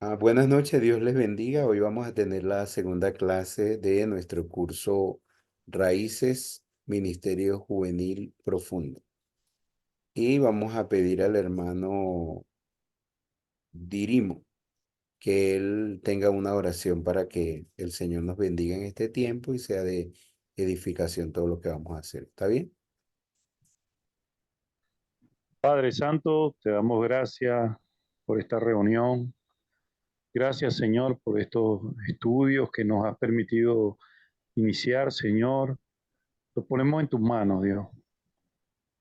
Buenas noches, Dios les bendiga. Hoy vamos a tener la segunda clase de nuestro curso Raíces Ministerio Juvenil Profundo. Y vamos a pedir al hermano Dirimo que él tenga una oración para que el Señor nos bendiga en este tiempo y sea de edificación todo lo que vamos a hacer. ¿Está bien? Padre Santo, te damos gracias por esta reunión. Gracias, Señor, por estos estudios que nos has permitido iniciar, Señor. Lo ponemos en tus manos, Dios,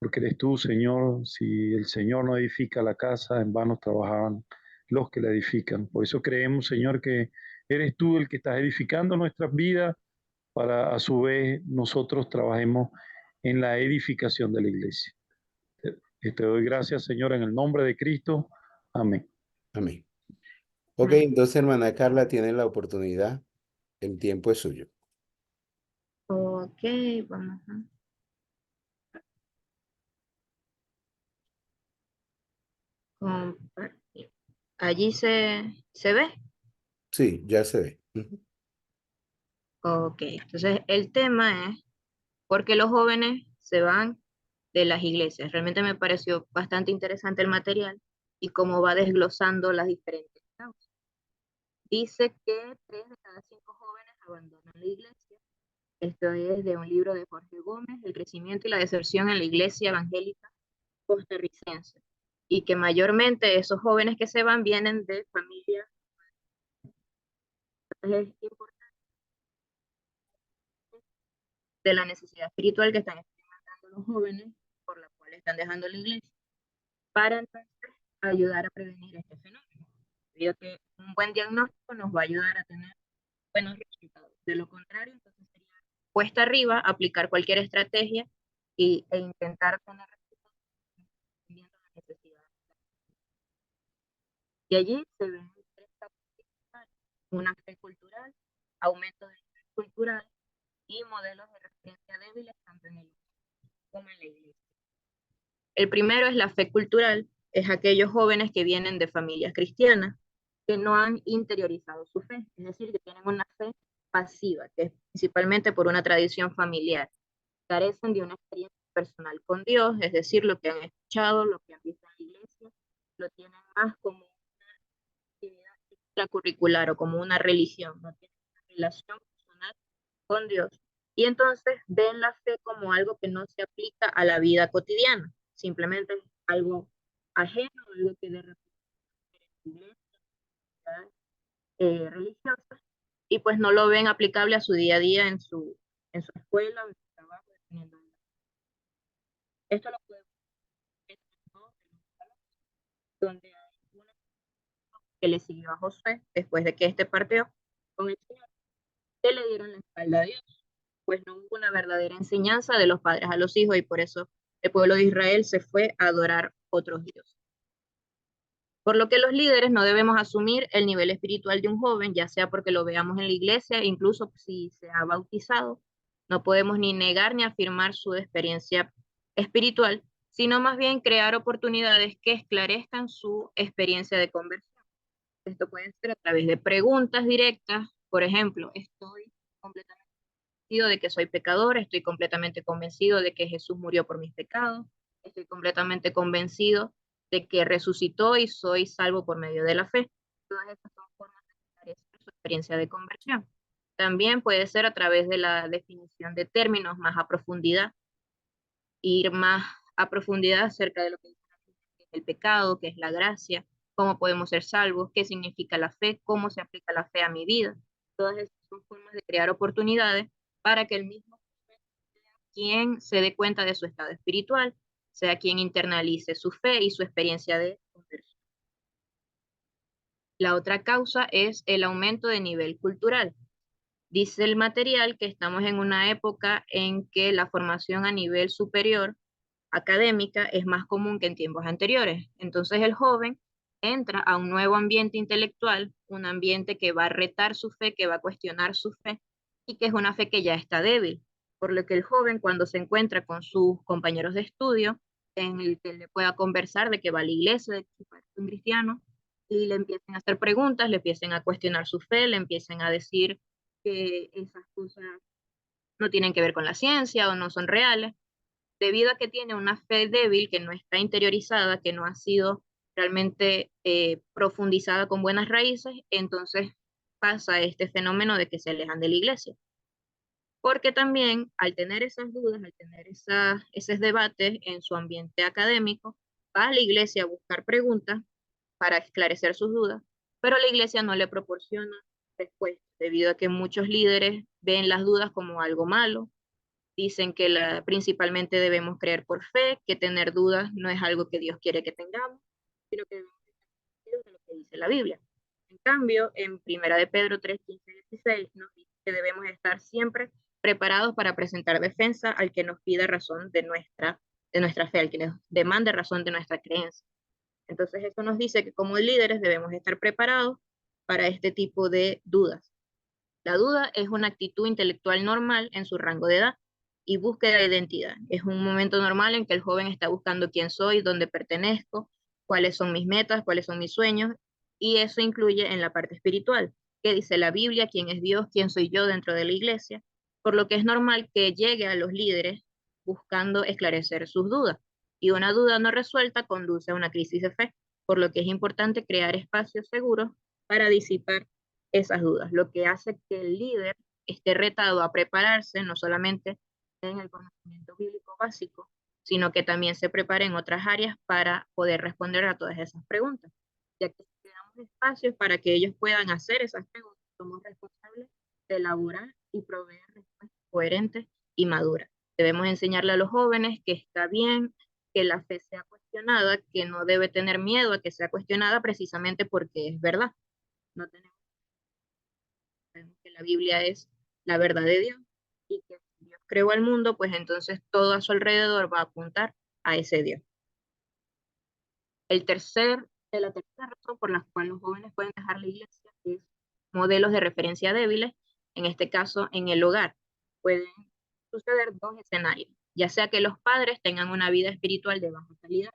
porque eres tú, Señor. Si el Señor no edifica la casa, en vano trabajaban los que la edifican. Por eso creemos, Señor, que eres tú el que estás edificando nuestras vidas para a su vez nosotros trabajemos en la edificación de la iglesia. Te doy gracias, Señor, en el nombre de Cristo. Amén. Amén. Ok, entonces hermana Carla tiene la oportunidad. El tiempo es suyo. Ok, vamos a compartir. Allí se ve. Sí, ya se ve. Ujú. Ok, entonces el tema es por qué los jóvenes se van de las iglesias. Realmente me pareció bastante interesante el material y cómo va desglosando las diferentes causas. Dice que 3 de cada 5 jóvenes abandonan la iglesia. Esto es de un libro de Jorge Gómez, El crecimiento y la deserción en la iglesia evangélica costarricense. Y que mayormente esos jóvenes que se van vienen de familias. Es importante de la necesidad espiritual que están experimentando los jóvenes, por la cual están dejando la iglesia, para entonces ayudar a prevenir este fenómeno. Debido a que un buen diagnóstico nos va a ayudar a tener buenos resultados. De lo contrario, entonces sería cuesta arriba aplicar cualquier estrategia e intentar tener resultados dependiendo de las necesidades. Y allí se ven 3 causas: una fe cultural, aumento del nivel cultural y modelos de referencia débiles tanto en el como en la iglesia. El primero es la fe cultural, es aquellos jóvenes que vienen de familias cristianas que no han interiorizado su fe, es decir, que tienen una fe pasiva, que es principalmente por una tradición familiar. Carecen de una experiencia personal con Dios, es decir, lo que han escuchado, lo que han visto en la iglesia, lo tienen más como una actividad extracurricular o como una religión, no tienen una relación personal con Dios. Y entonces ven la fe como algo que no se aplica a la vida cotidiana, simplemente es algo ajeno, algo que de repente religiosas, y pues no lo ven aplicable a su día a día en su escuela o en su trabajo, dependiendo de esto lo podemos ver donde hay una que le siguió a Josué después de que este partió con el Señor, que le dieron la espalda a Dios, pues no hubo una verdadera enseñanza de los padres a los hijos y por eso el pueblo de Israel se fue a adorar otros dioses. Por lo que los líderes no debemos asumir el nivel espiritual de un joven, ya sea porque lo veamos en la iglesia, incluso si se ha bautizado. No podemos ni negar ni afirmar su experiencia espiritual, sino más bien crear oportunidades que esclarezcan su experiencia de conversión. Esto puede ser a través de preguntas directas, por ejemplo, estoy completamente convencido de que soy pecador, estoy completamente convencido de que Jesús murió por mis pecados, estoy completamente convencido de que resucitó y soy salvo por medio de la fe. Todas estas son formas de esclarecer su experiencia de conversión. También puede ser a través de la definición de términos más a profundidad, ir más a profundidad acerca de lo que es el pecado, qué es la gracia, cómo podemos ser salvos, qué significa la fe, cómo se aplica la fe a mi vida. Todas estas son formas de crear oportunidades para que el mismo sea quien se dé cuenta de su estado espiritual, sea quien internalice su fe y su experiencia de conversión. La otra causa es el aumento de nivel cultural. Dice el material que estamos en una época en que la formación a nivel superior académica es más común que en tiempos anteriores. Entonces el joven entra a un nuevo ambiente intelectual, un ambiente que va a retar su fe, que va a cuestionar su fe y que es una fe que ya está débil. Por lo que el joven cuando se encuentra con sus compañeros de estudio, en el que le pueda conversar de que va a la iglesia, de que es un cristiano, y le empiecen a hacer preguntas, le empiecen a cuestionar su fe, le empiecen a decir que esas cosas no tienen que ver con la ciencia o no son reales, debido a que tiene una fe débil que no está interiorizada, que no ha sido realmente profundizada con buenas raíces, entonces pasa este fenómeno de que se alejan de la iglesia. Porque también al tener esas dudas, al tener esos debates en su ambiente académico, va a la iglesia a buscar preguntas para esclarecer sus dudas, pero la iglesia no le proporciona respuesta, debido a que muchos líderes ven las dudas como algo malo, dicen que principalmente debemos creer por fe, que tener dudas no es algo que Dios quiere que tengamos, sino que debemos estar de lo que dice la Biblia. En cambio, en Primera de Pedro 3, 15 y 16 nos dice que debemos estar siempre preparados para presentar defensa al que nos pida razón de nuestra fe, al que nos demande razón de nuestra creencia. Entonces eso nos dice que como líderes debemos estar preparados para este tipo de dudas. La duda es una actitud intelectual normal en su rango de edad y búsqueda de identidad. Es un momento normal en que el joven está buscando quién soy, dónde pertenezco, cuáles son mis metas, cuáles son mis sueños, y eso incluye en la parte espiritual, que dice la Biblia, quién es Dios, quién soy yo dentro de la iglesia, por lo que es normal que llegue a los líderes buscando esclarecer sus dudas. Y una duda no resuelta conduce a una crisis de fe, por lo que es importante crear espacios seguros para disipar esas dudas, lo que hace que el líder esté retado a prepararse no solamente en el conocimiento bíblico básico, sino que también se prepare en otras áreas para poder responder a todas esas preguntas, ya que si damos espacios para que ellos puedan hacer esas preguntas, somos responsables de elaborar y proveer respuestas coherentes y maduras. Debemos enseñarle a los jóvenes que está bien que la fe sea cuestionada, que no debe tener miedo a que sea cuestionada precisamente porque es verdad. No tenemos que la Biblia es la verdad de Dios y que si Dios creó al mundo, pues entonces todo a su alrededor va a apuntar a ese Dios. La tercera razón por la cual los jóvenes pueden dejar la iglesia es modelos de referencia débiles, en este caso en el hogar. Pueden suceder dos escenarios, ya sea que los padres tengan una vida espiritual de baja calidad,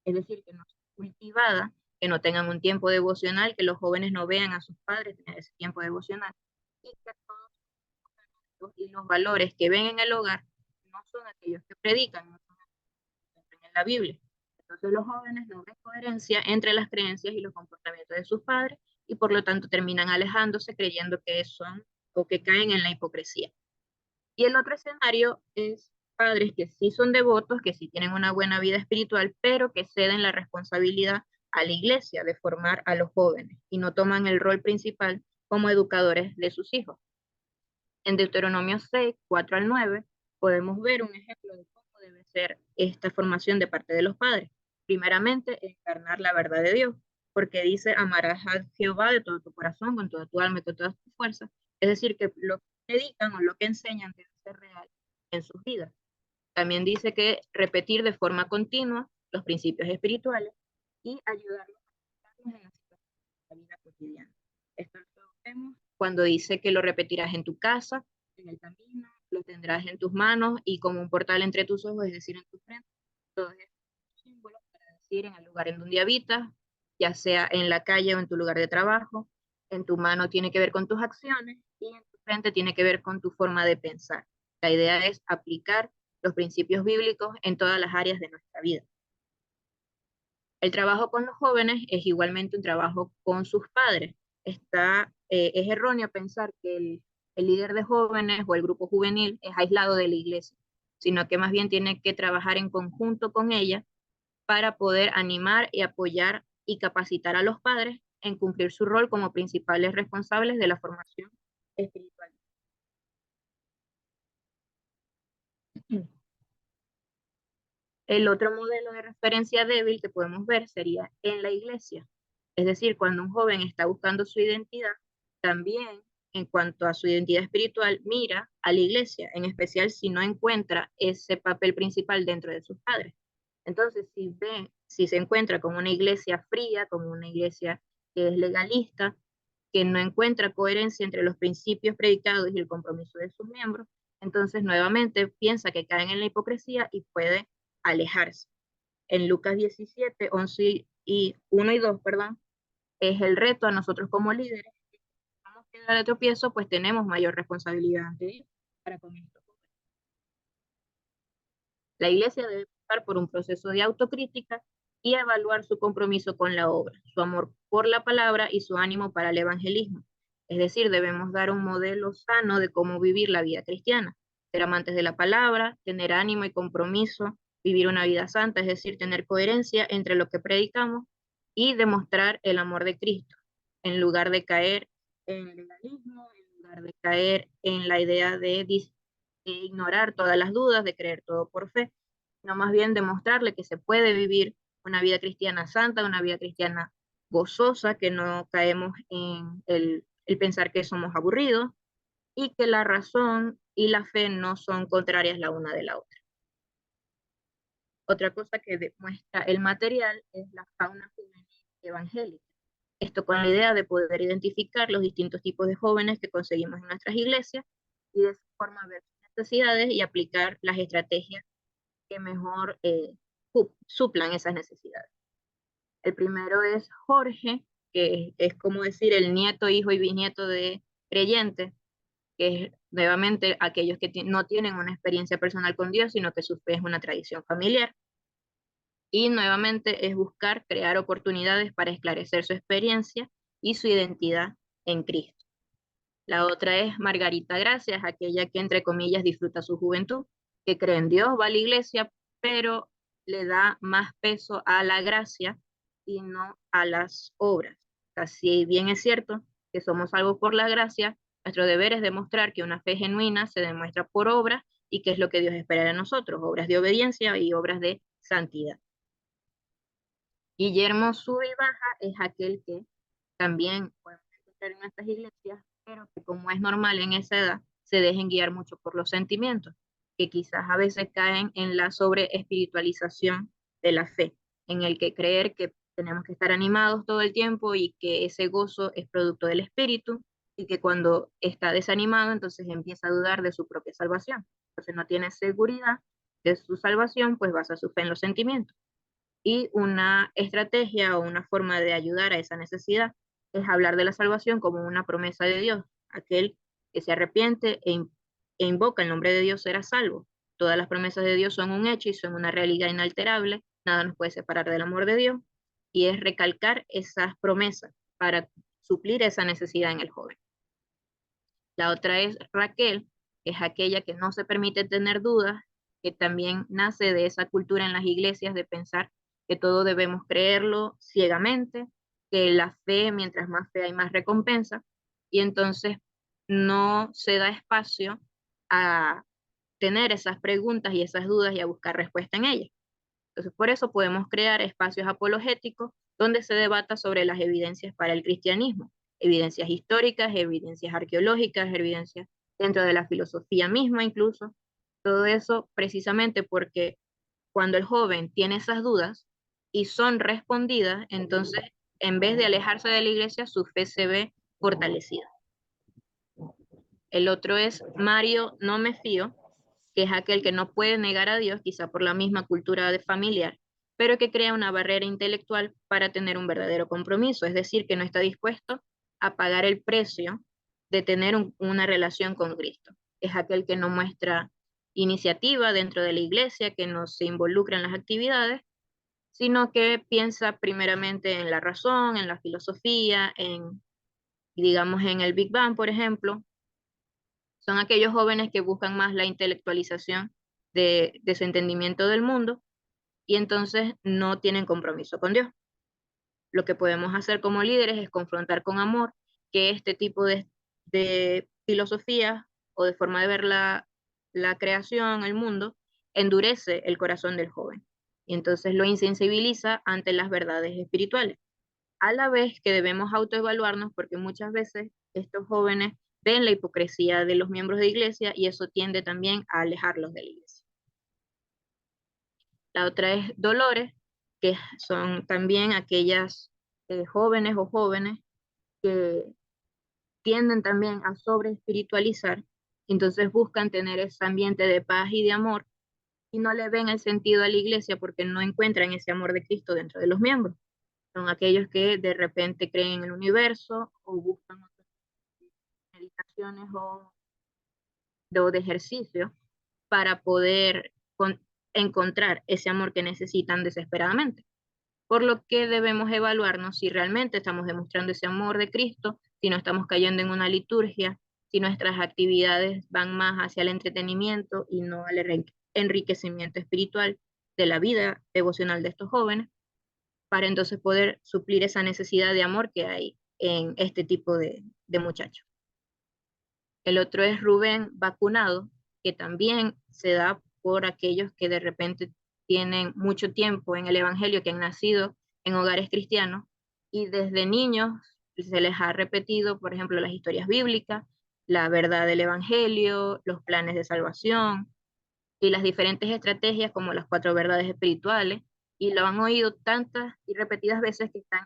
es decir, que no sea cultivada, que no tengan un tiempo devocional, que los jóvenes no vean a sus padres tener ese tiempo devocional, y que todos y los valores que ven en el hogar no son aquellos que predican, no son aquellos que ven en la Biblia. Entonces los jóvenes no ven coherencia entre las creencias y los comportamientos de sus padres y por lo tanto terminan alejándose creyendo que son o que caen en la hipocresía. Y el otro escenario es padres que sí son devotos, que sí tienen una buena vida espiritual, pero que ceden la responsabilidad a la iglesia de formar a los jóvenes y no toman el rol principal como educadores de sus hijos. En Deuteronomio 6, 4 al 9, podemos ver un ejemplo de cómo debe ser esta formación de parte de los padres. Primeramente, encarnar la verdad de Dios, porque dice, amarás a Jehová de todo tu corazón, con toda tu alma y con todas tus fuerzas. Es decir, que lo que predican o lo que enseñan debe ser real en sus vidas. También dice que repetir de forma continua los principios espirituales y ayudarlos a aplicarlos en la situación de la vida cotidiana. Esto lo vemos cuando dice que lo repetirás en tu casa, en el camino, lo tendrás en tus manos y como un portal entre tus ojos, es decir, en tu frente. Todos estos símbolos para decir en el lugar en donde habitas, ya sea en la calle o en tu lugar de trabajo. En tu mano tiene que ver con tus acciones y en tu frente tiene que ver con tu forma de pensar. La idea es aplicar los principios bíblicos en todas las áreas de nuestra vida. El trabajo con los jóvenes es igualmente un trabajo con sus padres. Es erróneo pensar que el líder de jóvenes o el grupo juvenil es aislado de la iglesia, sino que más bien tiene que trabajar en conjunto con ella para poder animar y apoyar y capacitar a los padres en cumplir su rol como principales responsables de la formación espiritual. El otro modelo de referencia débil que podemos ver sería en la iglesia. Es decir, cuando un joven está buscando su identidad, también en cuanto a su identidad espiritual, mira a la iglesia, en especial si no encuentra ese papel principal dentro de sus padres. Entonces, si se encuentra con una iglesia fría, como una iglesia que es legalista, que no encuentra coherencia entre los principios predicados y el compromiso de sus miembros, entonces nuevamente piensa que caen en la hipocresía y puede alejarse. En Lucas 17, 11 y 1 y 2, perdón, es el reto a nosotros como líderes. Si vamos a quedar de tropiezo, pues tenemos mayor responsabilidad ante Dios para con esto. La iglesia debe pasar por un proceso de autocrítica y evaluar su compromiso con la obra, su amor por la palabra y su ánimo para el evangelismo. Es decir, debemos dar un modelo sano de cómo vivir la vida cristiana, ser amantes de la palabra, tener ánimo y compromiso, vivir una vida santa, es decir, tener coherencia entre lo que predicamos y demostrar el amor de Cristo, en lugar de caer en el legalismo, en lugar de caer en la idea de ignorar todas las dudas, de creer todo por fe, sino más bien demostrarle que se puede vivir una vida cristiana santa, una vida cristiana gozosa, que no caemos en el pensar que somos aburridos y que la razón y la fe no son contrarias la una de la otra. Otra cosa que demuestra el material es la fauna juvenil evangélica. Esto con la idea de poder identificar los distintos tipos de jóvenes que conseguimos en nuestras iglesias y de esa forma ver sus necesidades y aplicar las estrategias que mejor suplan esas necesidades. El primero es Jorge, que es como decir el nieto, hijo y bisnieto de creyentes, que es nuevamente aquellos que no tienen una experiencia personal con Dios, sino que su fe es una tradición familiar. Y nuevamente es buscar crear oportunidades para esclarecer su experiencia y su identidad en Cristo. La otra es Margarita Gracias, aquella que entre comillas disfruta su juventud, que cree en Dios, va a la iglesia, pero le da más peso a la gracia y no a las obras. Así bien es cierto que somos salvos por la gracia, nuestro deber es demostrar que una fe genuina se demuestra por obras y que es lo que Dios espera de nosotros, obras de obediencia y obras de santidad. Guillermo Sube y Baja es aquel que también podemos encontrar en nuestras iglesias, pero que como es normal en esa edad, se dejen guiar mucho por los sentimientos, que quizás a veces caen en la sobreespiritualización de la fe, en el que creer que tenemos que estar animados todo el tiempo y que ese gozo es producto del espíritu, y que cuando está desanimado, entonces empieza a dudar de su propia salvación. Entonces no tiene seguridad de su salvación, pues basa su fe en los sentimientos. Y una estrategia o una forma de ayudar a esa necesidad es hablar de la salvación como una promesa de Dios. Aquel que se arrepiente e invoca el nombre de Dios será salvo. Todas las promesas de Dios son un hecho y son una realidad inalterable. Nada nos puede separar del amor de Dios. Y es recalcar esas promesas para suplir esa necesidad en el joven. La otra es Raquel, que es aquella que no se permite tener dudas, que también nace de esa cultura en las iglesias de pensar que todo debemos creerlo ciegamente, que la fe, mientras más fe hay más recompensa, y entonces no se da espacio a tener esas preguntas y esas dudas y a buscar respuesta en ellas. Entonces, por eso podemos crear espacios apologéticos donde se debata sobre las evidencias para el cristianismo, evidencias históricas, evidencias arqueológicas, evidencias dentro de la filosofía misma incluso. Todo eso precisamente porque cuando el joven tiene esas dudas y son respondidas, entonces en vez de alejarse de la iglesia, su fe se ve fortalecida. El otro es Mario No Me Fío, que es aquel que no puede negar a Dios, quizá por la misma cultura de familiar, pero que crea una barrera intelectual para tener un verdadero compromiso, es decir, que no está dispuesto a pagar el precio de tener una relación con Cristo. Es aquel que no muestra iniciativa dentro de la iglesia, que no se involucra en las actividades, sino que piensa primeramente en la razón, en la filosofía, digamos, en el Big Bang, por ejemplo. Son aquellos jóvenes que buscan más la intelectualización de su entendimiento del mundo y entonces no tienen compromiso con Dios. Lo que podemos hacer como líderes es confrontar con amor que este tipo de filosofía o de forma de ver la creación, el mundo, endurece el corazón del joven y entonces lo insensibiliza ante las verdades espirituales. A la vez que debemos autoevaluarnos porque muchas veces estos jóvenes ven la hipocresía de los miembros de iglesia y eso tiende también a alejarlos de la iglesia. La otra es Dolores, que son también aquellas jóvenes o jóvenes que tienden también a sobreespiritualizar, entonces buscan tener ese ambiente de paz y de amor y no le ven el sentido a la iglesia porque no encuentran ese amor de Cristo dentro de los miembros. Son aquellos que de repente creen en el universo o buscan otras meditaciones o de ejercicio para poder encontrar ese amor que necesitan desesperadamente. Por lo que debemos evaluarnos si realmente estamos demostrando ese amor de Cristo, si no estamos cayendo en una liturgia, si nuestras actividades van más hacia el entretenimiento y no al enriquecimiento espiritual de la vida devocional de estos jóvenes, para entonces poder suplir esa necesidad de amor que hay en este tipo de muchachos. El otro es Rubén vacunado, que también se da por aquellos que de repente tienen mucho tiempo en el Evangelio, que han nacido en hogares cristianos y desde niños se les ha repetido, por ejemplo, las historias bíblicas, la verdad del Evangelio, los planes de salvación y las diferentes estrategias como las 4 verdades espirituales, y lo han oído tantas y repetidas veces que están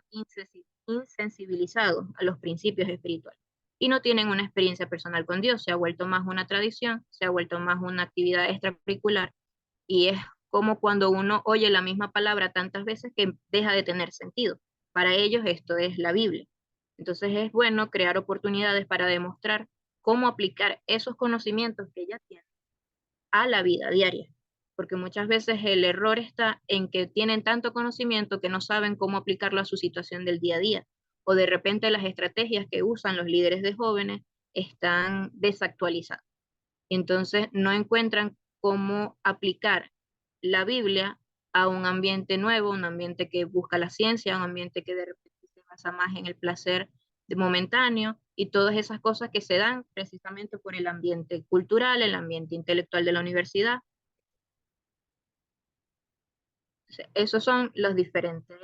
insensibilizados a los principios espirituales y no tienen una experiencia personal con Dios. Se ha vuelto más una tradición, se ha vuelto más una actividad extracurricular, y es como cuando uno oye la misma palabra tantas veces que deja de tener sentido. Para ellos esto es la Biblia. Entonces es bueno crear oportunidades para demostrar cómo aplicar esos conocimientos que ya tienen a la vida diaria, porque muchas veces el error está en que tienen tanto conocimiento que no saben cómo aplicarlo a su situación del día a día, o de repente las estrategias que usan los líderes de jóvenes están desactualizadas. Entonces no encuentran cómo aplicar la Biblia a un ambiente nuevo, un ambiente que busca la ciencia, un ambiente que de repente se basa más en el placer de momentáneo y todas esas cosas que se dan precisamente por el ambiente cultural, el ambiente intelectual de la universidad. Esos son los diferentes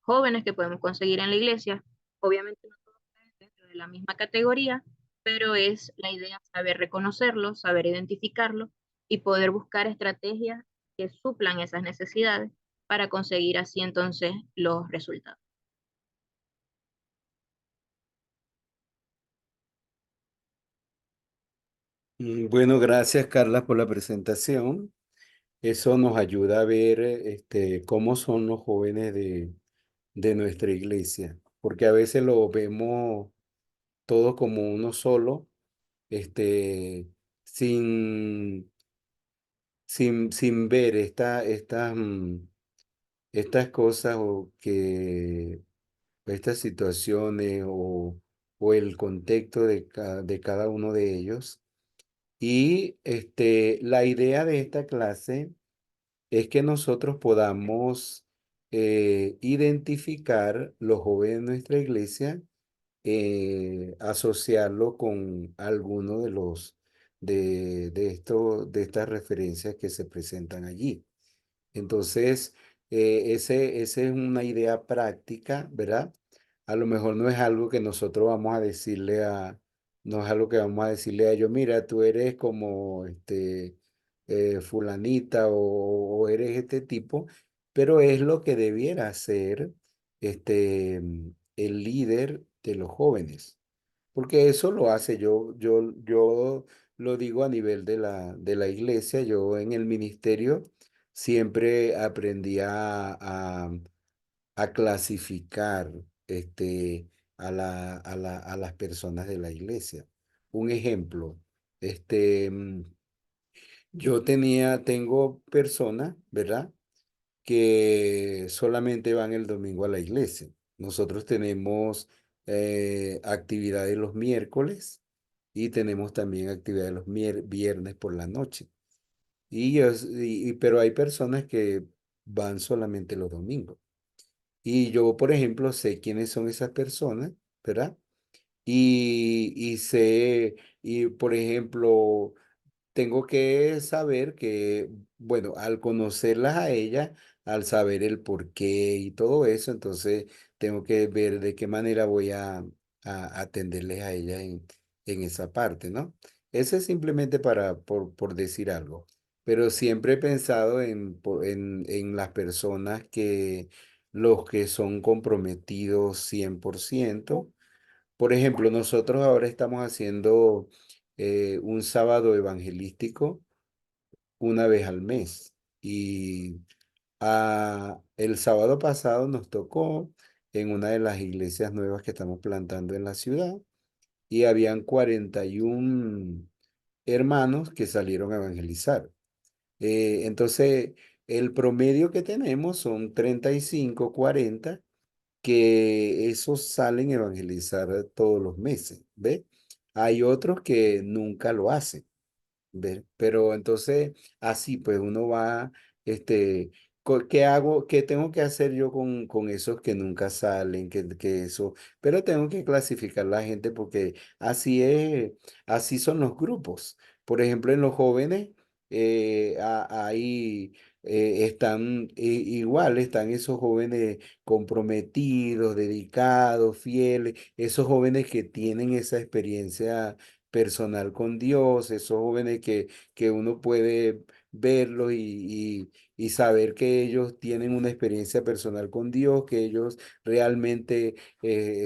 jóvenes que podemos conseguir en la iglesia. Obviamente no todos están dentro de la misma categoría, pero es la idea saber reconocerlos, saber identificarlos y poder buscar estrategias que suplan esas necesidades para conseguir así entonces los resultados. Bueno, gracias Carla por la presentación. Eso nos ayuda a ver cómo son los jóvenes de nuestra iglesia, porque a veces lo vemos todo como uno solo, este, sin, sin ver estas cosas estas situaciones o el contexto de cada uno de ellos. Y la idea de esta clase es que nosotros podamos identificar los jóvenes de nuestra iglesia, asociarlo con alguno de estas referencias que se presentan allí. Entonces, ese es una idea práctica, ¿verdad? A lo mejor no es algo que nosotros vamos a decirle no es algo que vamos a decirle a ellos, mira, tú eres como fulanita o eres este tipo, pero es lo que debiera ser el líder de los jóvenes. Porque eso lo hace yo lo digo a nivel de la iglesia, yo en el ministerio siempre aprendí a clasificar a las personas de la iglesia. Un ejemplo, este, mm, tengo personas, ¿verdad? Que solamente van el domingo a la iglesia. Nosotros tenemos actividades los miércoles y tenemos también actividades los viernes por la noche. Pero hay personas que van solamente los domingos. Y yo, por ejemplo, sé quiénes son esas personas, ¿verdad? Y sé, y por ejemplo, tengo que saber que, bueno, al conocerlas a ellas, al saber el porqué y todo eso, entonces tengo que ver de qué manera voy a atenderles a ellas en esa parte, ¿no? Eso es simplemente por decir algo, pero siempre he pensado en las personas los que son comprometidos 100%. Por ejemplo, nosotros ahora estamos haciendo un sábado evangelístico una vez al mes y El sábado pasado nos tocó en una de las iglesias nuevas que estamos plantando en la ciudad y habían 41 hermanos que salieron a evangelizar. Entonces, el promedio que tenemos son 35, 40 que esos salen a evangelizar todos los meses, ¿ves? Hay otros que nunca lo hacen. ¿Ver? Pero entonces, así pues uno va, este, ¿qué hago? ¿Qué tengo que hacer yo con esos que nunca salen? Que eso, pero tengo que clasificar la gente porque así es, así son los grupos. Por ejemplo, en los jóvenes, ahí están igual, están esos jóvenes comprometidos, dedicados, fieles, esos jóvenes que tienen esa experiencia personal con Dios, esos jóvenes que uno puede verlos y saber que ellos tienen una experiencia personal con Dios, que ellos realmente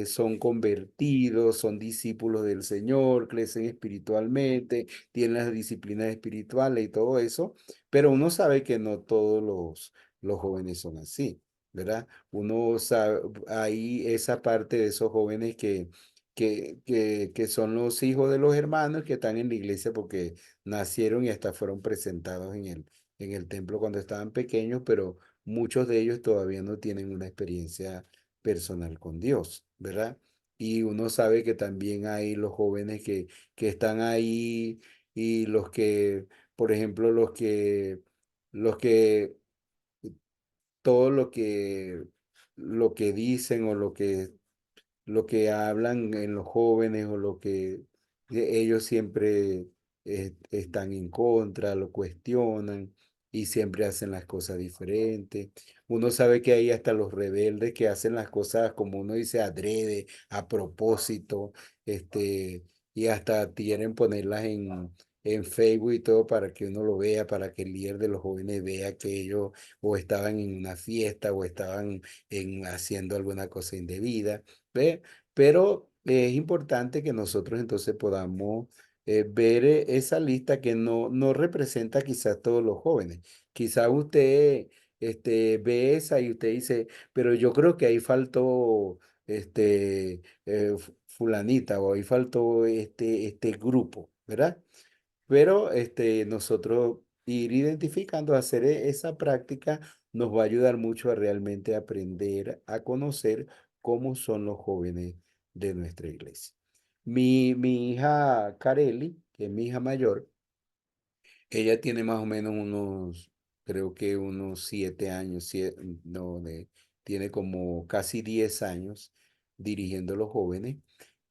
son convertidos, son discípulos del Señor, crecen espiritualmente, tienen las disciplinas espirituales y todo eso, pero uno sabe que no todos los jóvenes son así. ¿Verdad? Uno sabe, hay esa parte de esos jóvenes que son los hijos de los hermanos que están en la iglesia porque nacieron y hasta fueron presentados en el templo cuando estaban pequeños, pero muchos de ellos todavía no tienen una experiencia personal con Dios, ¿verdad? Y uno sabe que también hay los jóvenes que están ahí y los que, por ejemplo, los que todo lo que dicen o lo que hablan en los jóvenes o lo que ellos siempre están en contra, lo cuestionan y siempre hacen las cosas diferentes. Uno sabe que hay hasta los rebeldes que hacen las cosas, como uno dice, adrede, a propósito, y hasta quieren ponerlas en Facebook y todo para que uno lo vea, para que el líder de los jóvenes vea que ellos o estaban en una fiesta o estaban haciendo alguna cosa indebida. ¿Ve? Pero es importante que nosotros entonces podamos ver esa lista que no representa quizás todos los jóvenes. Quizás usted ve esa y usted dice, pero yo creo que ahí faltó fulanita o ahí faltó este grupo, ¿verdad? Pero nosotros ir identificando, hacer esa práctica nos va a ayudar mucho a realmente aprender a conocer cómo son los jóvenes de nuestra iglesia. Mi hija Carely, que es mi hija mayor, ella tiene más o menos creo que unos 7 años, no, tiene como casi 10 años dirigiendo los jóvenes.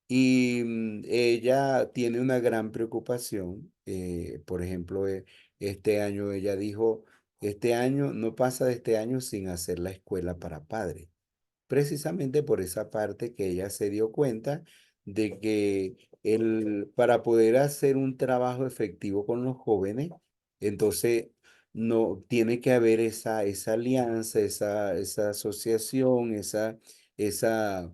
Y ella tiene una gran preocupación. Por ejemplo, este año ella dijo, este año no pasa de este año sin hacer la escuela para padres precisamente por esa parte que ella se dio cuenta de que para poder hacer un trabajo efectivo con los jóvenes, entonces no tiene que haber esa alianza, esa asociación, esa, esa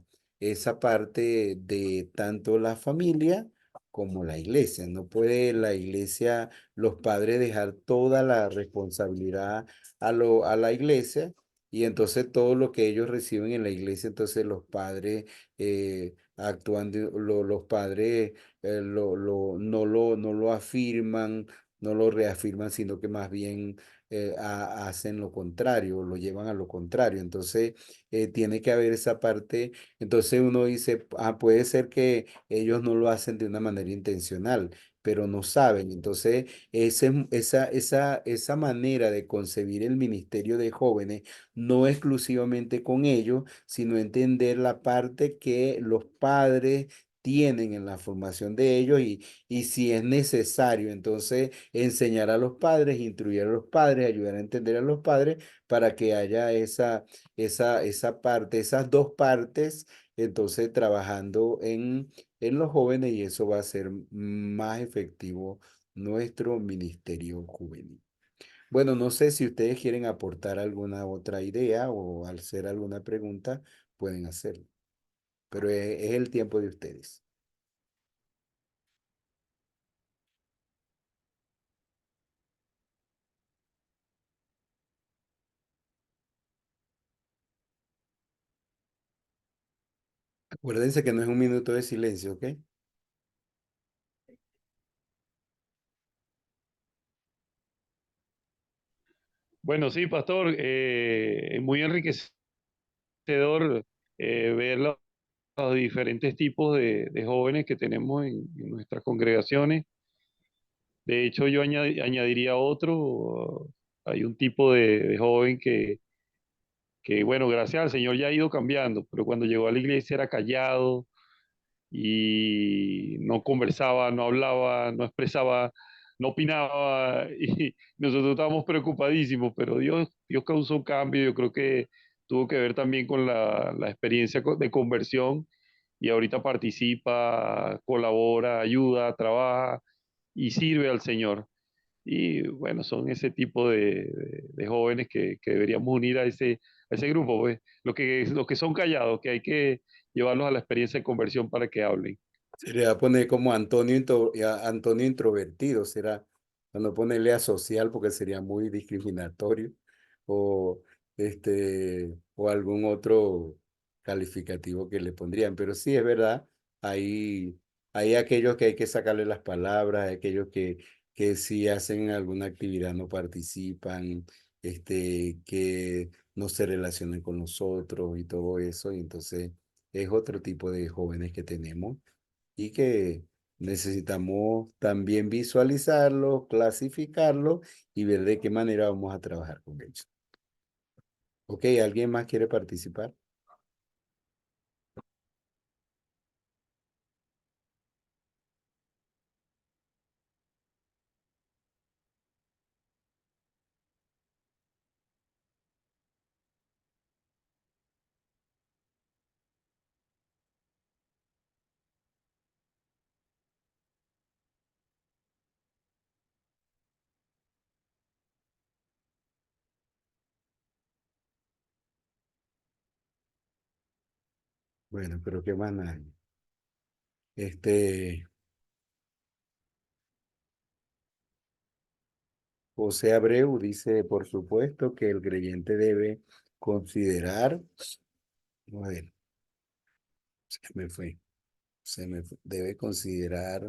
parte de tanto la familia como la iglesia. No puede la iglesia, los padres dejar toda la responsabilidad a la iglesia y entonces todo lo que ellos reciben en la iglesia, entonces los padres actúan, los padres no lo afirman, no lo reafirman, sino que más bien hacen lo contrario, lo llevan a lo contrario. Entonces tiene que haber esa parte. Entonces uno dice, puede ser que ellos no lo hacen de una manera intencional, pero no saben. Entonces, esa manera de concebir el ministerio de jóvenes no exclusivamente con ellos, sino entender la parte que los padres tienen en la formación de ellos y si es necesario, entonces enseñar a los padres, instruir a los padres, ayudar a entender a los padres para que haya esa parte, esas dos partes, entonces trabajando en los jóvenes y eso va a ser más efectivo nuestro ministerio juvenil. Bueno, no sé si ustedes quieren aportar alguna otra idea o hacer alguna pregunta, pueden hacerlo, pero es el tiempo de ustedes. Acuérdense que no es un minuto de silencio, ¿ok? Bueno, sí, pastor, muy enriquecedor ver los diferentes tipos de jóvenes que tenemos en nuestras congregaciones. De hecho, yo añadiría otro. Hay un tipo de joven que, bueno, gracias al Señor ya ha ido cambiando, pero cuando llegó a la iglesia era callado y no conversaba, no hablaba, no expresaba, no opinaba y nosotros estábamos preocupadísimos, pero Dios causó un cambio. Yo creo que tuvo que ver también con la experiencia de conversión y ahorita participa, colabora, ayuda, trabaja y sirve al Señor. Y bueno, son ese tipo de jóvenes que deberíamos unir a ese grupo, pues. Los que son callados, que hay que llevarlos a la experiencia de conversión para que hablen. Se le va a poner como Antonio introvertido, será. Cuando ponerle a social porque sería muy discriminatorio. O o algún otro calificativo que le pondrían. Pero sí, es verdad, hay aquellos que hay que sacarle las palabras, hay aquellos que si hacen alguna actividad no participan, que no se relacionan con nosotros y todo eso. Y entonces es otro tipo de jóvenes que tenemos y que necesitamos también visualizarlo, clasificarlo y ver de qué manera vamos a trabajar con ellos. Ok, ¿alguien más quiere participar? Bueno, pero qué más nadie. Este, José Abreu dice, por supuesto, que el creyente debe considerar, a ver, se me fue, debe considerar,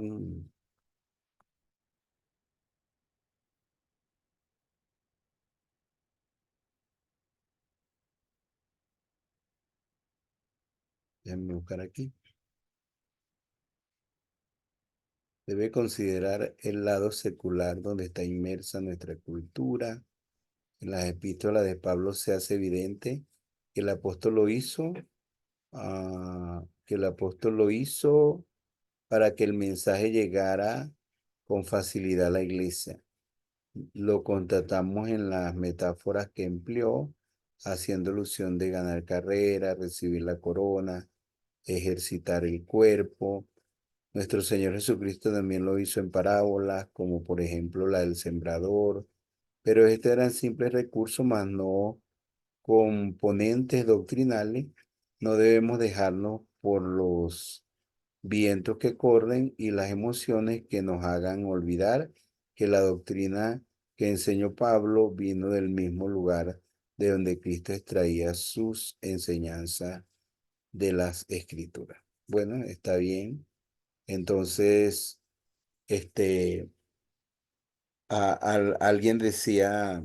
déjame buscar aquí, debe considerar el lado secular donde está inmersa nuestra cultura. En las epístolas de Pablo se hace evidente que el apóstol lo hizo, que el apóstol lo hizo para que el mensaje llegara con facilidad a la iglesia. Lo contratamos en las metáforas que empleó, haciendo alusión de ganar carrera, recibir la corona, ejercitar el cuerpo. Nuestro Señor Jesucristo también lo hizo en parábolas, como por ejemplo la del sembrador, pero estos eran simples recursos, más no componentes doctrinales. No debemos dejarnos por los vientos que corren y las emociones que nos hagan olvidar que la doctrina que enseñó Pablo vino del mismo lugar de donde Cristo extraía sus enseñanzas de las Escrituras. Bueno, está bien. Entonces, este, alguien decía,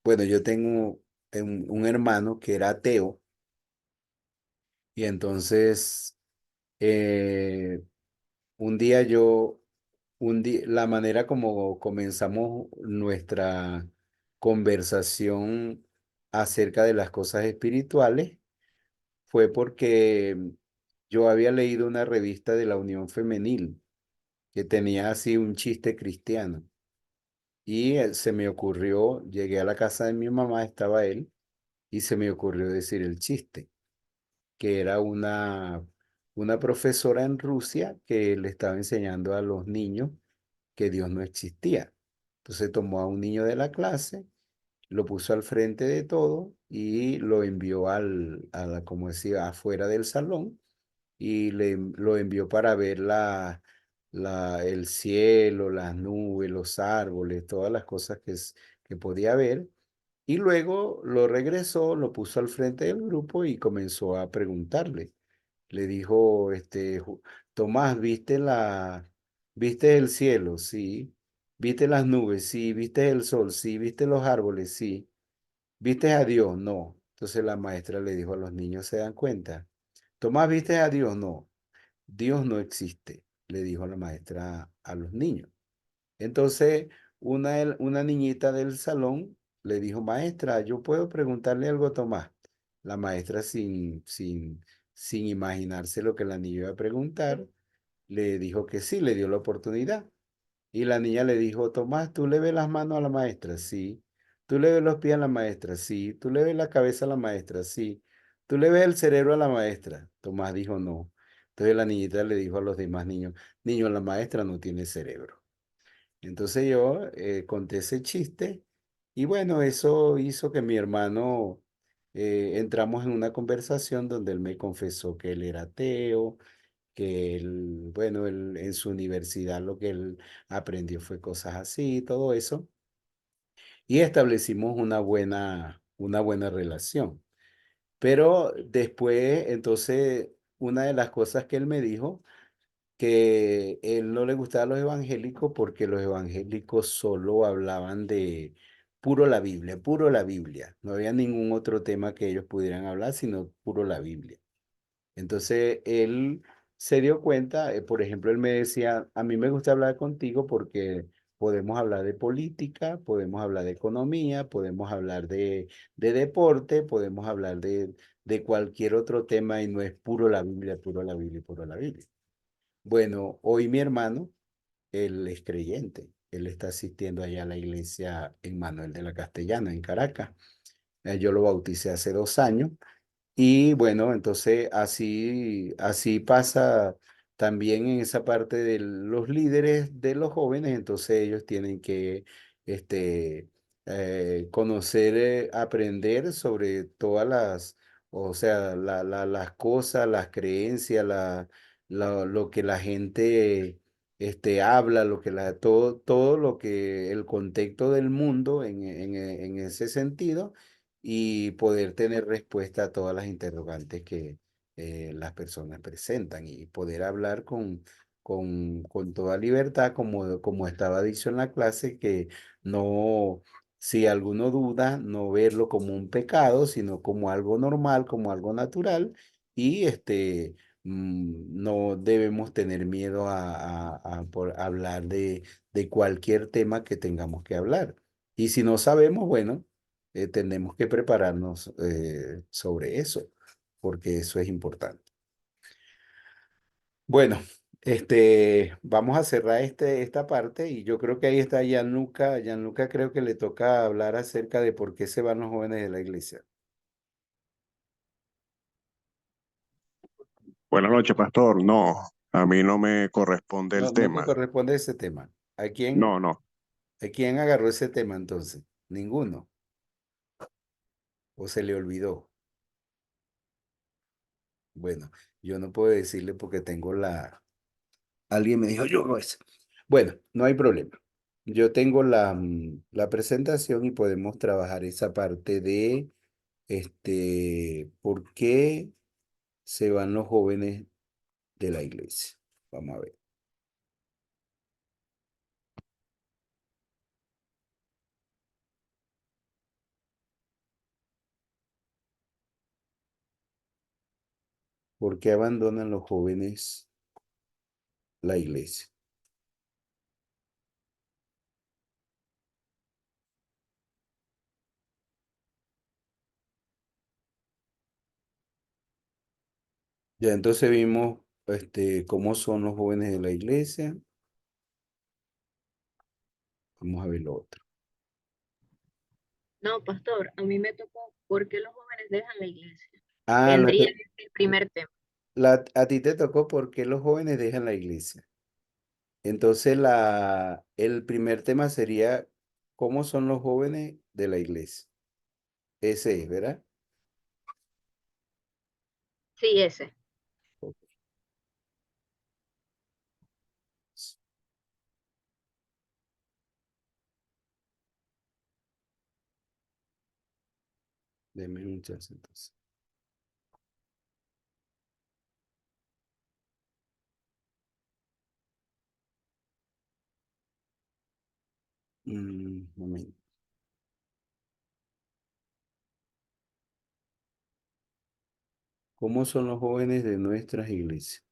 bueno, yo tengo un hermano que era ateo y entonces eh, un día la manera como comenzamos nuestra conversación acerca de las cosas espirituales fue porque yo había leído una revista de la Unión Femenil que tenía así un chiste cristiano. Y se me ocurrió, llegué a la casa de mi mamá, estaba él, y se me ocurrió decir el chiste, que era una profesora en Rusia que le estaba enseñando a los niños que Dios no existía. Entonces tomó a un niño de la clase, lo puso al frente de todo y lo envió como decía, afuera del salón y lo envió para ver el cielo, las nubes, los árboles, todas las cosas que podía ver. Y luego lo regresó, lo puso al frente del grupo y comenzó a preguntarle. Le dijo, Tomás, ¿viste el cielo? Sí. ¿Viste las nubes? Sí. ¿Viste el sol? Sí. ¿Viste los árboles? Sí. ¿Viste a Dios? No. Entonces la maestra le dijo a los niños, ¿se dan cuenta? Tomás, ¿viste a Dios? No. Dios no existe, le dijo la maestra a los niños. Entonces, una niñita del salón le dijo, maestra, ¿yo puedo preguntarle algo a Tomás? La maestra, sin imaginarse lo que la niña iba a preguntar, le dijo que sí, le dio la oportunidad. Y la niña le dijo, Tomás, ¿tú le ves las manos a la maestra? Sí. ¿Tú le ves los pies a la maestra? Sí. ¿Tú le ves la cabeza a la maestra? Sí. ¿Tú le ves el cerebro a la maestra? Tomás dijo no. Entonces la niñita le dijo a los demás niños, niños, la maestra no tiene cerebro. Entonces yo conté ese chiste y bueno, eso hizo que mi hermano entramos en una conversación donde él me confesó que él era ateo, que él, bueno, él, en su universidad lo que él aprendió fue cosas así, todo eso, y establecimos una buena relación. Pero después, entonces, una de las cosas que él me dijo, que él no le gustaban los evangélicos porque los evangélicos solo hablaban de puro la Biblia, puro la Biblia. No había ningún otro tema que ellos pudieran hablar, sino puro la Biblia. Entonces él se dio cuenta, por ejemplo, él me decía, a mí me gusta hablar contigo porque podemos hablar de política, podemos hablar de economía, podemos hablar de deporte, podemos hablar de cualquier otro tema y no es puro la Biblia, puro la Biblia, puro la Biblia. Bueno, hoy mi hermano, él es creyente, él está asistiendo allá a la iglesia en Manuel de la Castellana, en Caracas. Yo lo bauticé hace 2 años. Y bueno, entonces así pasa también en esa parte de los líderes de los jóvenes, entonces ellos tienen que este, conocer, aprender sobre todas o sea, las cosas, las creencias, lo que la gente habla, todo lo que el contexto del mundo en ese sentido y poder tener respuesta a todas las interrogantes que las personas presentan y poder hablar con toda libertad, como estaba dicho en la clase, que no, si alguno duda, no verlo como un pecado, sino como algo normal, como algo natural y no debemos tener miedo por hablar de cualquier tema que tengamos que hablar. Y si no sabemos, bueno, tenemos que prepararnos sobre eso, porque eso es importante. Bueno, vamos a cerrar esta parte y yo creo que ahí está Gianluca. Gianluca creo que le toca hablar acerca de por qué se van los jóvenes de la iglesia. Buenas noches, pastor. No, a mí no me corresponde No, el no te tema. corresponde ese tema. No, no. ¿A quién agarró ese tema entonces? Ninguno. ¿O se le olvidó? Bueno, yo no puedo decirle porque tengo alguien me dijo, yo hago eso. Bueno, no hay problema. Yo tengo la presentación y podemos trabajar esa parte de, por qué se van los jóvenes de la iglesia. Vamos a ver. ¿Por qué abandonan los jóvenes la iglesia? Ya entonces vimos, cómo son los jóvenes de la iglesia. Vamos a ver lo otro. No, pastor, a mí me tocó ¿por qué los jóvenes dejan la iglesia? Ah, Vendría el primer tema. a ti te tocó por qué los jóvenes dejan la iglesia. Entonces, el primer tema sería, ¿cómo son los jóvenes de la iglesia? Ese es, ¿verdad? Sí, ese. Ok. Deme un chance entonces. Momento. ¿Cómo son los jóvenes de nuestras iglesias?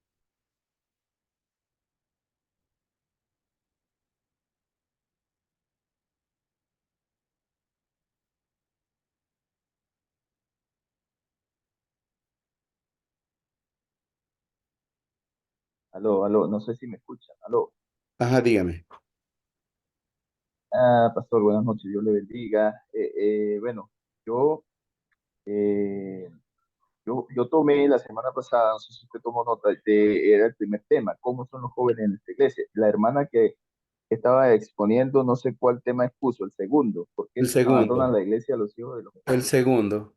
Aló, no sé si me escuchan. Aló. Ajá, dígame. Pastor, buenas noches, Dios le bendiga. Bueno, yo, eh, yo tomé la semana pasada, no sé si usted tomó nota, era el primer tema, ¿cómo son los jóvenes en esta iglesia? La hermana que estaba exponiendo, no sé cuál tema expuso, el segundo, ¿por qué El abandonan segundo. la iglesia a los hijos de los El padres? segundo.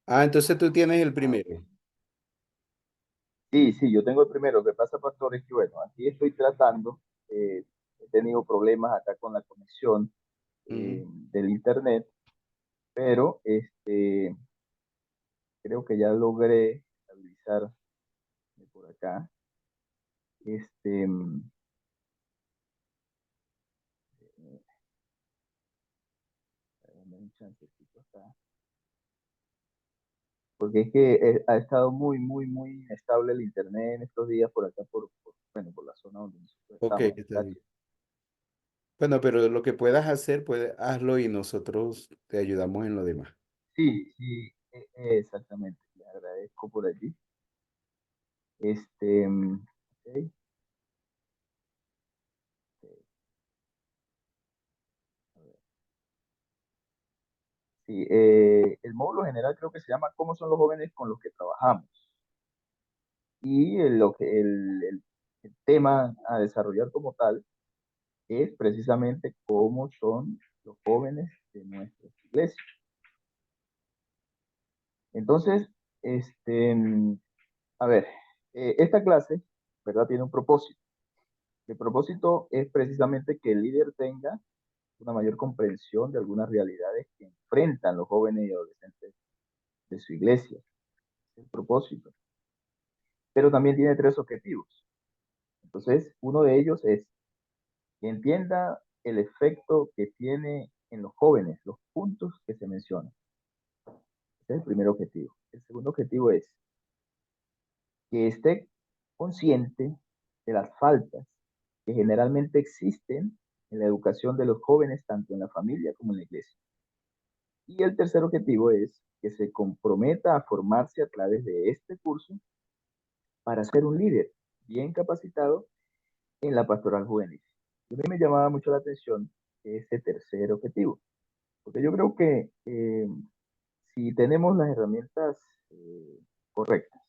Ah, entonces tú tienes el Ok. primero. Sí, sí, yo tengo el primero. Lo que pasa, pastor, es que, bueno, aquí estoy tratando, he tenido problemas acá con la conexión Mm, del internet, pero creo que ya logré estabilizar por acá. Este, mm, dame un chancecito acá. Porque es que ha estado muy inestable el internet en estos días por acá, bueno, por la zona donde nosotros ok, estamos, en el está bien. Táchira. Bueno, pero lo que puedas hacer, hazlo y nosotros te ayudamos en lo demás. Sí, sí, exactamente. Le agradezco por allí. Ok, a ver. Sí, el módulo general creo que se llama ¿Cómo son los jóvenes con los que trabajamos? Y el tema a desarrollar como tal es precisamente cómo son los jóvenes de nuestras iglesias. Entonces, a ver, esta clase, ¿verdad? Tiene un propósito. El propósito es precisamente que el líder tenga una mayor comprensión de algunas realidades que enfrentan los jóvenes y adolescentes de su iglesia. Es el propósito. Pero también tiene tres objetivos. Entonces, uno de ellos es que entienda el efecto que tiene en los jóvenes, los puntos que se mencionan. Ese es el primer objetivo. El segundo objetivo es que esté consciente de las faltas que generalmente existen en la educación de los jóvenes, tanto en la familia como en la iglesia. Y el tercer objetivo es que se comprometa a formarse a través de este curso para ser un líder bien capacitado en la pastoral juvenil. Y a mí me llamaba mucho la atención ese tercer objetivo, porque yo creo que si tenemos las herramientas correctas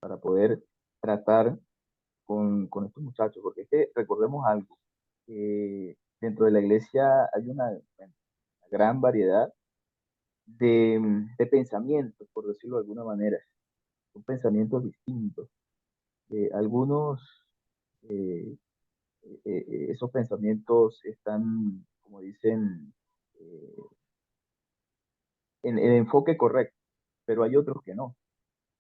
para poder tratar con estos muchachos, porque es que recordemos algo, dentro de la iglesia hay una gran variedad de pensamientos, por decirlo de alguna manera, son pensamientos distintos. Algunos, eh, esos pensamientos están, como dicen, eh, en el enfoque correcto, pero hay otros que no.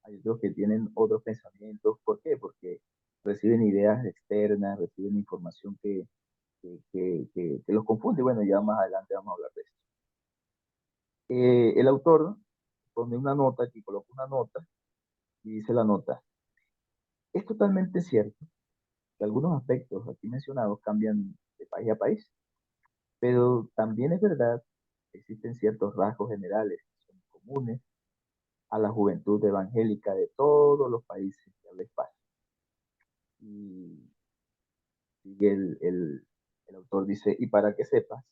Hay otros que tienen otros pensamientos. ¿Por qué? Porque reciben ideas externas, reciben información que los confunde. Bueno, ya más adelante vamos a hablar de esto. El autor pone una nota, aquí coloca una nota y dice la nota. Es totalmente cierto que algunos aspectos aquí mencionados cambian de país a país, pero también es verdad que existen ciertos rasgos generales que son comunes a la juventud evangélica de todos los países de habla hispana. Y sigue el autor dice, y para que sepas,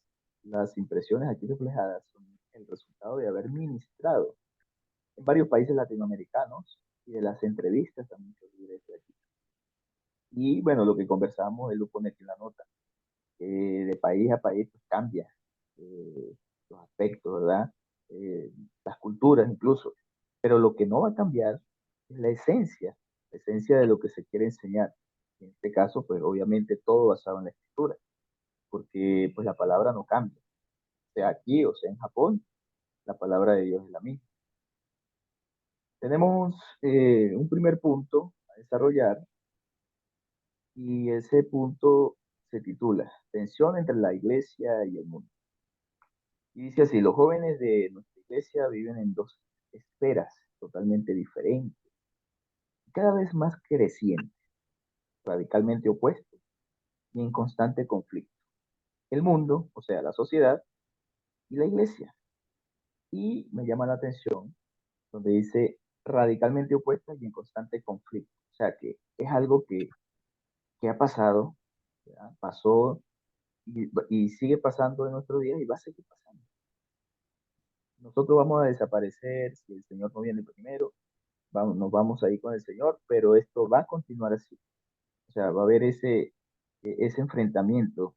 las impresiones aquí reflejadas son el resultado de haber ministrado en varios países latinoamericanos y de las entrevistas a muchos líderes de aquí. Y bueno, lo que conversamos, él lo pone aquí en la nota, de país a país pues, cambia los aspectos, ¿verdad? Las culturas incluso. Pero lo que no va a cambiar es la esencia de lo que se quiere enseñar. En este caso, pues obviamente todo basado en la escritura, porque pues la palabra no cambia. Sea aquí o sea en Japón, la palabra de Dios es la misma. Tenemos un primer punto a desarrollar y ese punto se titula Tensión entre la iglesia y el mundo. Y dice así, los jóvenes de nuestra iglesia viven en dos esferas totalmente diferentes, cada vez más crecientes, radicalmente opuestos y en constante conflicto. El mundo, o sea, la sociedad, y la iglesia. Y me llama la atención donde dice radicalmente opuestas y en constante conflicto. O sea, que es algo que ha pasado, ¿verdad? Pasó y sigue pasando en nuestros días y va a seguir pasando. Nosotros vamos a desaparecer si el Señor no viene primero, nos vamos a ir con el Señor, pero esto va a continuar así. O sea, va a haber ese enfrentamiento,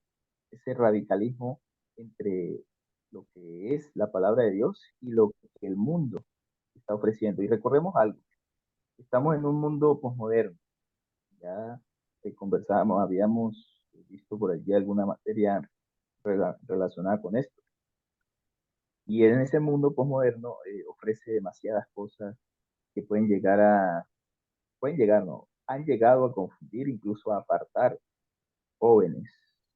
ese radicalismo entre lo que es la palabra de Dios y lo que el mundo está ofreciendo. Y recordemos algo, estamos en un mundo posmoderno. Ya conversábamos, habíamos visto por allí alguna materia relacionada con esto. Y en ese mundo posmoderno ofrece demasiadas cosas que pueden llegar, no, han llegado a confundir, incluso a apartar jóvenes,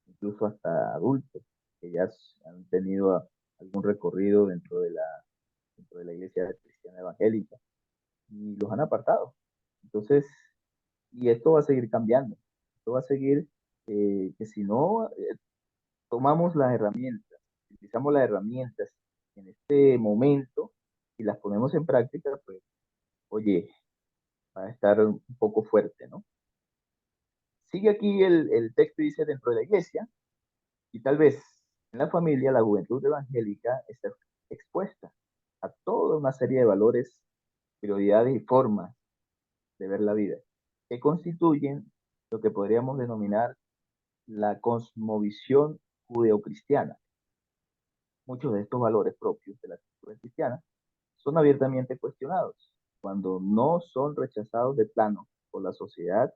incluso hasta adultos que ya han tenido algún recorrido dentro de la iglesia cristiana evangélica y los han apartado. Entonces, y esto va a seguir cambiando. Esto va a seguir, que si no tomamos las herramientas, utilizamos las herramientas en este momento y las ponemos en práctica, pues, oye, va a estar un poco fuerte, ¿no? Sigue aquí el texto y dice dentro de la iglesia, y tal vez en la familia, la juventud evangélica está expuesta a toda una serie de valores, prioridades y formas de ver la vida, que constituyen lo que podríamos denominar la cosmovisión judeocristiana. Muchos de estos valores propios de la cultura cristiana son abiertamente cuestionados cuando no son rechazados de plano por la sociedad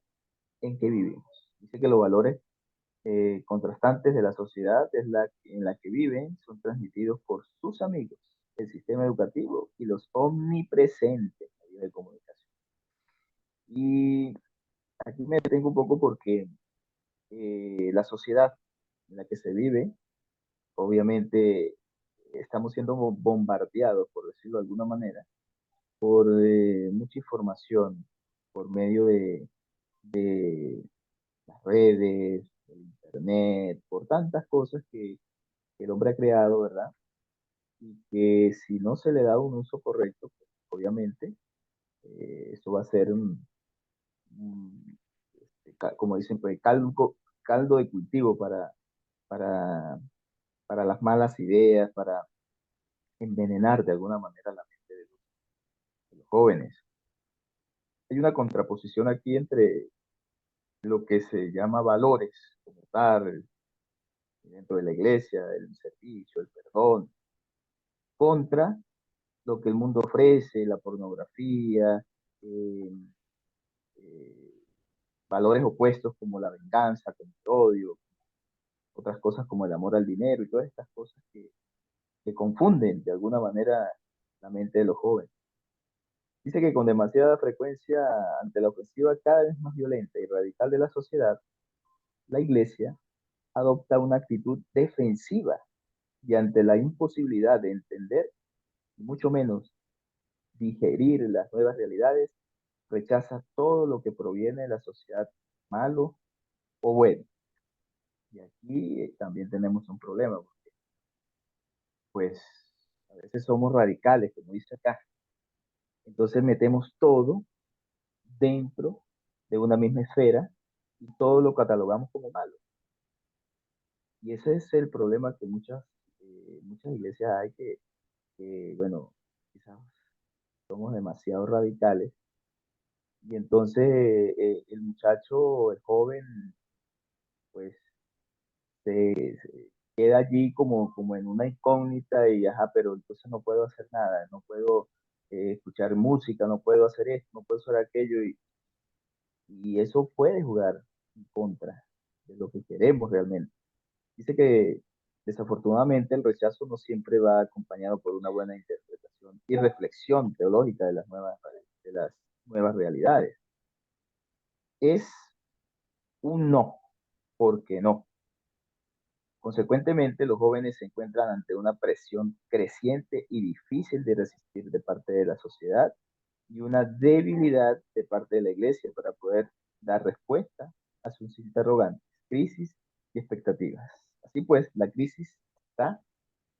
en que vivimos. Dice que los valores contrastantes de la sociedad en la que viven son transmitidos por sus amigos, el sistema educativo y los omnipresentes medios de comunicación. Y aquí me detengo un poco porque la sociedad en la que se vive, obviamente estamos siendo bombardeados, por decirlo de alguna manera, por mucha información, por medio de las redes, el internet, por tantas cosas que el hombre ha creado, ¿verdad? Y que si no se le da un uso correcto, pues, obviamente, eso va a ser como dicen, pues, caldo de cultivo para, para las malas ideas, para envenenar de alguna manera la mente de los jóvenes. Hay una contraposición aquí entre lo que se llama valores, como tal, dentro de la iglesia, el servicio, el perdón, contra lo que el mundo ofrece, la pornografía, eh, eh, valores opuestos como la venganza, como el odio, otras cosas como el amor al dinero y todas estas cosas que confunden de alguna manera la mente de los jóvenes. Dice que con demasiada frecuencia, ante la ofensiva cada vez más violenta y radical de la sociedad, la iglesia adopta una actitud defensiva y ante la imposibilidad de entender, y mucho menos digerir las nuevas realidades, rechaza todo lo que proviene de la sociedad, malo o bueno. Y aquí también tenemos un problema, porque pues a veces somos radicales, como dice acá. Entonces metemos todo dentro de una misma esfera y todo lo catalogamos como malo. Y ese es el problema que muchas iglesias hay bueno, quizás somos demasiado radicales. Y entonces el muchacho, el joven, pues se queda allí como en una incógnita y, ajá, pero entonces no puedo hacer nada, no puedo escuchar música, no puedo hacer esto, no puedo hacer aquello y eso puede jugar en contra de lo que queremos realmente. Dice que desafortunadamente el rechazo no siempre va acompañado por una buena interpretación y reflexión teológica de las nuevas realidades. Es un no, porque no. Consecuentemente, los jóvenes se encuentran ante una presión creciente y difícil de resistir de parte de la sociedad y una debilidad de parte de la iglesia para poder dar respuesta a sus interrogantes, crisis y expectativas. Así pues, la crisis está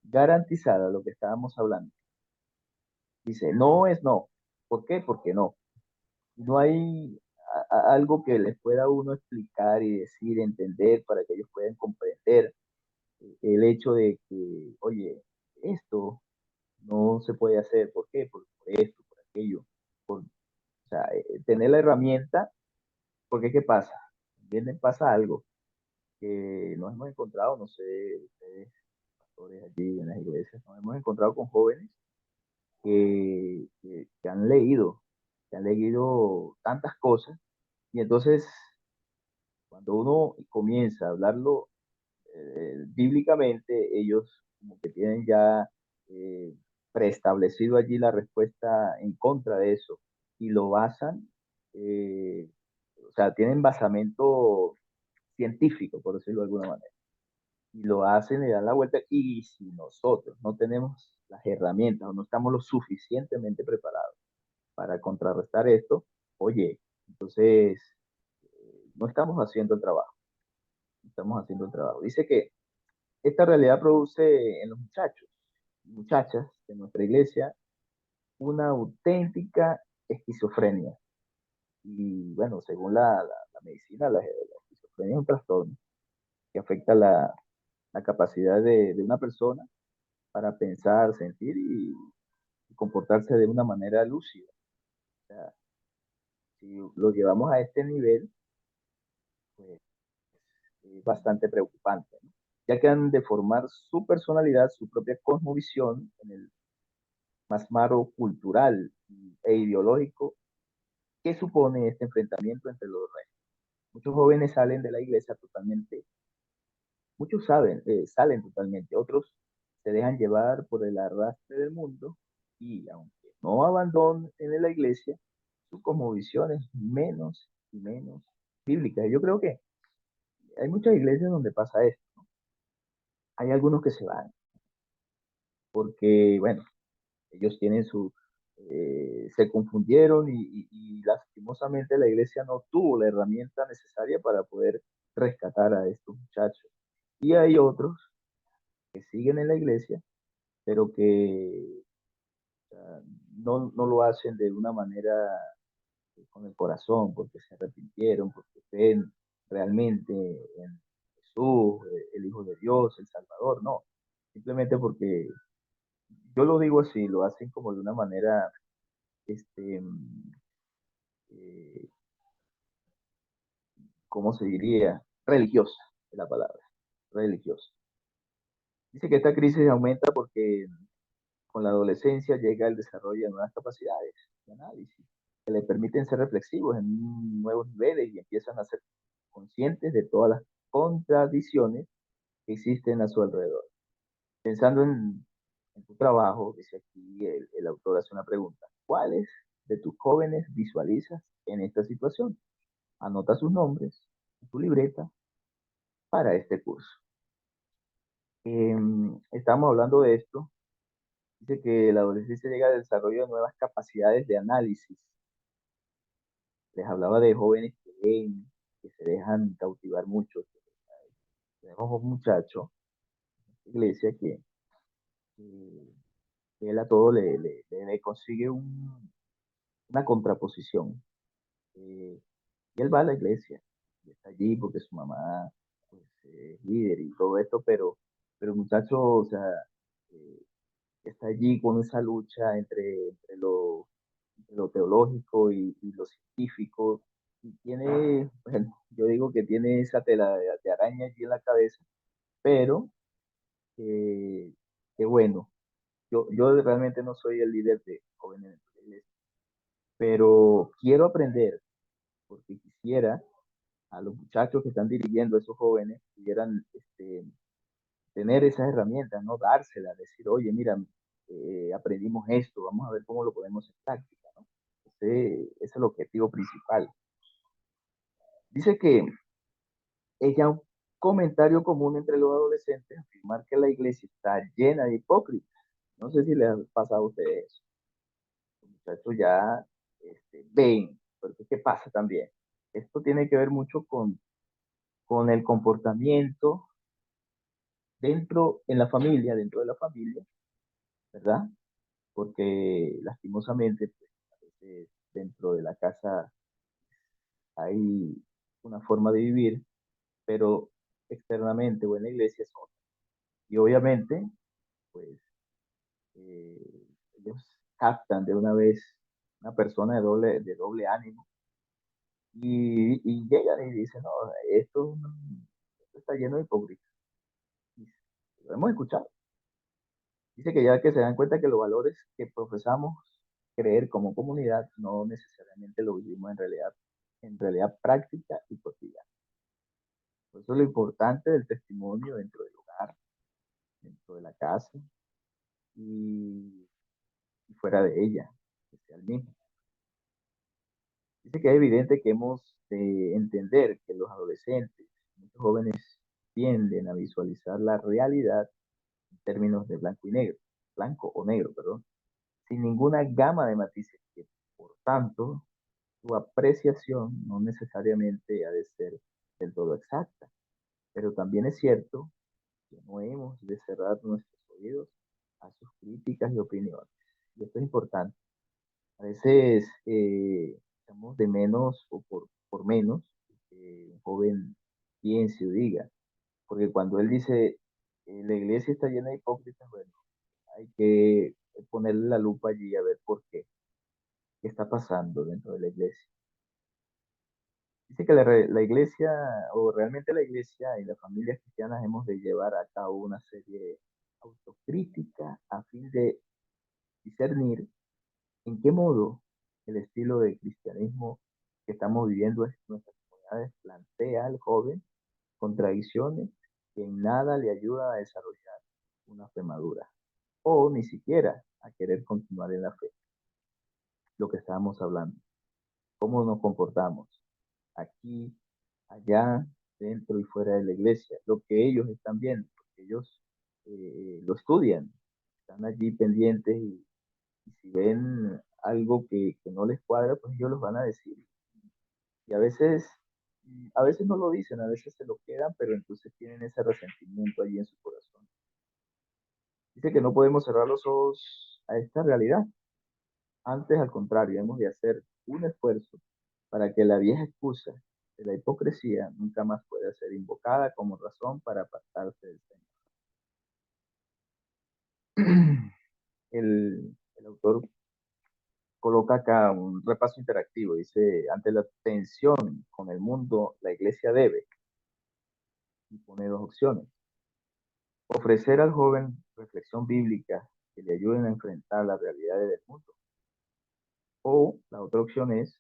garantizada, lo que estábamos hablando. Dice, no es no. ¿Por qué? Porque no. No hay algo que les pueda uno explicar y decir, entender para que ellos puedan comprender el hecho de que, oye, esto no se puede hacer. ¿Por qué? Por esto, por aquello. O sea, tener la herramienta, porque ¿qué pasa? También pasa algo que nos hemos encontrado, no sé, ustedes, pastores allí en las iglesias, nos hemos encontrado con jóvenes que han leído tantas cosas, y entonces cuando uno comienza a hablarlo bíblicamente, ellos como que tienen ya eh, preestablecido allí la respuesta en contra de eso y lo basan, eh, o sea, tienen basamento científico, por decirlo de alguna manera, y lo hacen y dan la vuelta. Y si nosotros no tenemos las herramientas o no estamos lo suficientemente preparados para contrarrestar esto, oye, entonces no estamos haciendo el trabajo, no estamos haciendo el trabajo. Dice que esta realidad produce en los muchachos y muchachas de nuestra iglesia una auténtica esquizofrenia. Y bueno, según la medicina, la esquizofrenia es un trastorno que afecta la capacidad de una persona para pensar, sentir y comportarse de una manera lúcida. O sea, si lo llevamos a este nivel, pues es bastante preocupante, ¿no? Ya que han de formar su personalidad, su propia cosmovisión en el masmaro cultural e ideológico que supone este enfrentamiento entre los reinos. Muchos jóvenes salen de la iglesia totalmente, muchos salen totalmente, otros se dejan llevar por el arrastre del mundo y aunque no abandonen la iglesia, sus cosmovisiones menos y menos bíblicas. Yo creo que hay muchas iglesias donde pasa esto. Hay algunos que se van porque, bueno, ellos tienen se confundieron y lastimosamente la iglesia no tuvo la herramienta necesaria para poder rescatar a estos muchachos. Y hay otros que siguen en la iglesia, pero que no lo hacen de una manera con el corazón, porque se arrepintieron, porque creen realmente en Jesús, el Hijo de Dios, el Salvador, no. Simplemente porque, yo lo digo así, lo hacen como de una manera, este, eh, ¿cómo se diría? Religiosa, es la palabra, religiosa. Dice que esta crisis aumenta porque con la adolescencia llega el desarrollo de nuevas capacidades de análisis que le permiten ser reflexivos en nuevos niveles y empiezan a ser conscientes de todas las contradicciones que existen a su alrededor. Pensando en tu trabajo, dice aquí el autor hace una pregunta. ¿Cuáles de tus jóvenes visualizas en esta situación? Anota sus nombres en tu libreta para este curso. Estamos hablando de esto. Dice que la adolescencia llega al desarrollo de nuevas capacidades de análisis. Les hablaba de jóvenes que ven, que se dejan cautivar mucho. Tenemos un muchacho en la iglesia que él a todo le consigue una contraposición. Eh, y él va a la iglesia, y está allí porque su mamá pues, es líder y todo esto, pero el muchacho, o sea, eh, está allí con esa lucha entre lo teológico y lo científico, y tiene, bueno, yo digo que tiene esa tela de araña allí en la cabeza, pero eh, que bueno, yo realmente no soy el líder de jóvenes de la iglesia, pero quiero aprender, porque quisiera a los muchachos que están dirigiendo a esos jóvenes, pudieran tener esas herramientas, no dárselas, decir, oye, mira, aprendimos esto, vamos a ver cómo lo ponemos en práctica, ¿no? Ese es el objetivo principal. Dice que ella comentario común entre los adolescentes afirmar que la iglesia está llena de hipócritas. No sé si les ha pasado a ustedes eso. Los muchachos ya ven, porque ¿qué pasa también? Esto tiene que ver mucho con el comportamiento en la familia, dentro de la familia, ¿verdad? Porque lastimosamente, pues, a veces dentro de la casa hay una forma de vivir, pero externamente o en la iglesia es otra. Y obviamente, pues, ellos captan de una vez una persona de doble ánimo y llegan y dicen, no, esto está lleno de hipocresía. Lo hemos escuchado. Dice que ya que se dan cuenta que los valores que profesamos creer como comunidad no necesariamente lo vivimos en realidad práctica y cotidiana. Por eso es lo importante del testimonio dentro del hogar, dentro de la casa y fuera de ella, especialmente. Dice que es evidente que hemos de entender que los adolescentes, muchos jóvenes, tienden a visualizar la realidad en términos de blanco o negro, perdón, sin ninguna gama de matices, que por tanto su apreciación no necesariamente ha de ser del todo exacta. Pero también es cierto que no hemos de cerrar nuestros oídos a sus críticas y opiniones. Y esto es importante. A veces estamos de menos o por menos que un joven piense o diga. Porque cuando él dice, la iglesia está llena de hipócritas, bueno, hay que ponerle la lupa allí a ver por qué. ¿Qué está pasando dentro de la iglesia? Dice que la iglesia, o realmente la iglesia y las familias cristianas hemos de llevar a cabo una serie de autocrítica a fin de discernir en qué modo el estilo de cristianismo que estamos viviendo en nuestras comunidades plantea al joven contradicciones que en nada le ayudan a desarrollar una fe madura o ni siquiera a querer continuar en la fe. Lo que estábamos hablando, cómo nos comportamos aquí, allá, dentro y fuera de la iglesia, lo que ellos están viendo, porque ellos lo estudian, están allí pendientes y si ven algo que no les cuadra, pues ellos los van a decir. Y a veces no lo dicen, a veces se lo quedan, pero entonces tienen ese resentimiento allí en su corazón. Dice que no podemos cerrar los ojos a esta realidad. Antes, al contrario, hemos de hacer un esfuerzo para que la vieja excusa de la hipocresía nunca más pueda ser invocada como razón para apartarse del Señor. El autor coloca acá un repaso interactivo. Dice, ante la tensión con el mundo, la iglesia debe, y pone dos opciones. Ofrecer al joven reflexión bíblica que le ayuden a enfrentar las realidades del mundo. O la otra opción es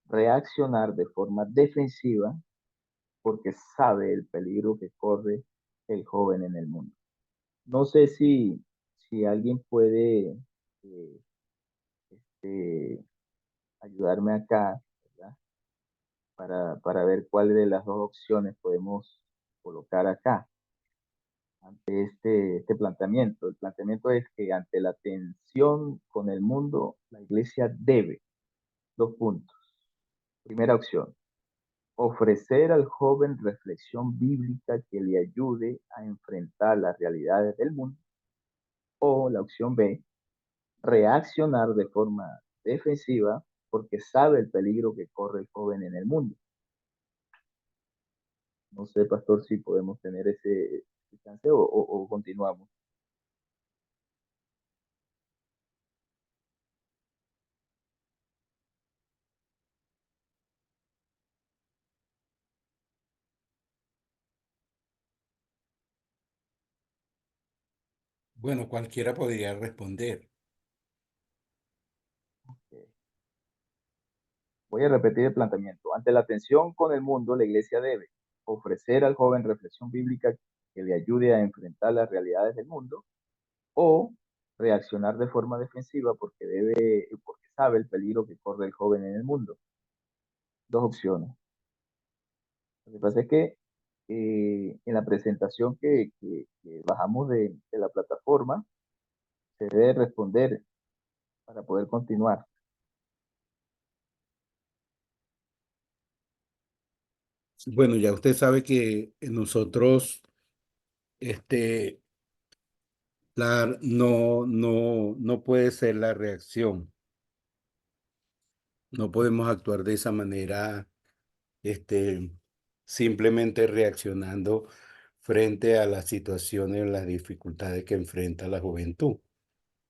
reaccionar de forma defensiva porque sabe el peligro que corre el joven en el mundo. No sé si alguien puede eh, este, ayudarme acá, ¿verdad? Para ver cuál de las dos opciones podemos colocar acá ante este planteamiento. El planteamiento es que ante la tensión con el mundo, la iglesia debe, dos puntos. Primera opción, ofrecer al joven reflexión bíblica que le ayude a enfrentar las realidades del mundo. O la opción B, reaccionar de forma defensiva porque sabe el peligro que corre el joven en el mundo. No sé, pastor, si podemos tener ese chance o continuamos. Bueno, cualquiera podría responder. Voy a repetir el planteamiento. Ante la tensión con el mundo, la iglesia debe ofrecer al joven reflexión bíblica que le ayude a enfrentar las realidades del mundo o reaccionar de forma defensiva porque sabe el peligro que corre el joven en el mundo. Dos opciones. Lo que pasa es que en la presentación que bajamos de la plataforma, se debe responder para poder continuar. Bueno, ya usted sabe que nosotros, este, no puede ser la reacción. No podemos actuar de esa manera, este, simplemente reaccionando frente a las situaciones, las dificultades que enfrenta la juventud,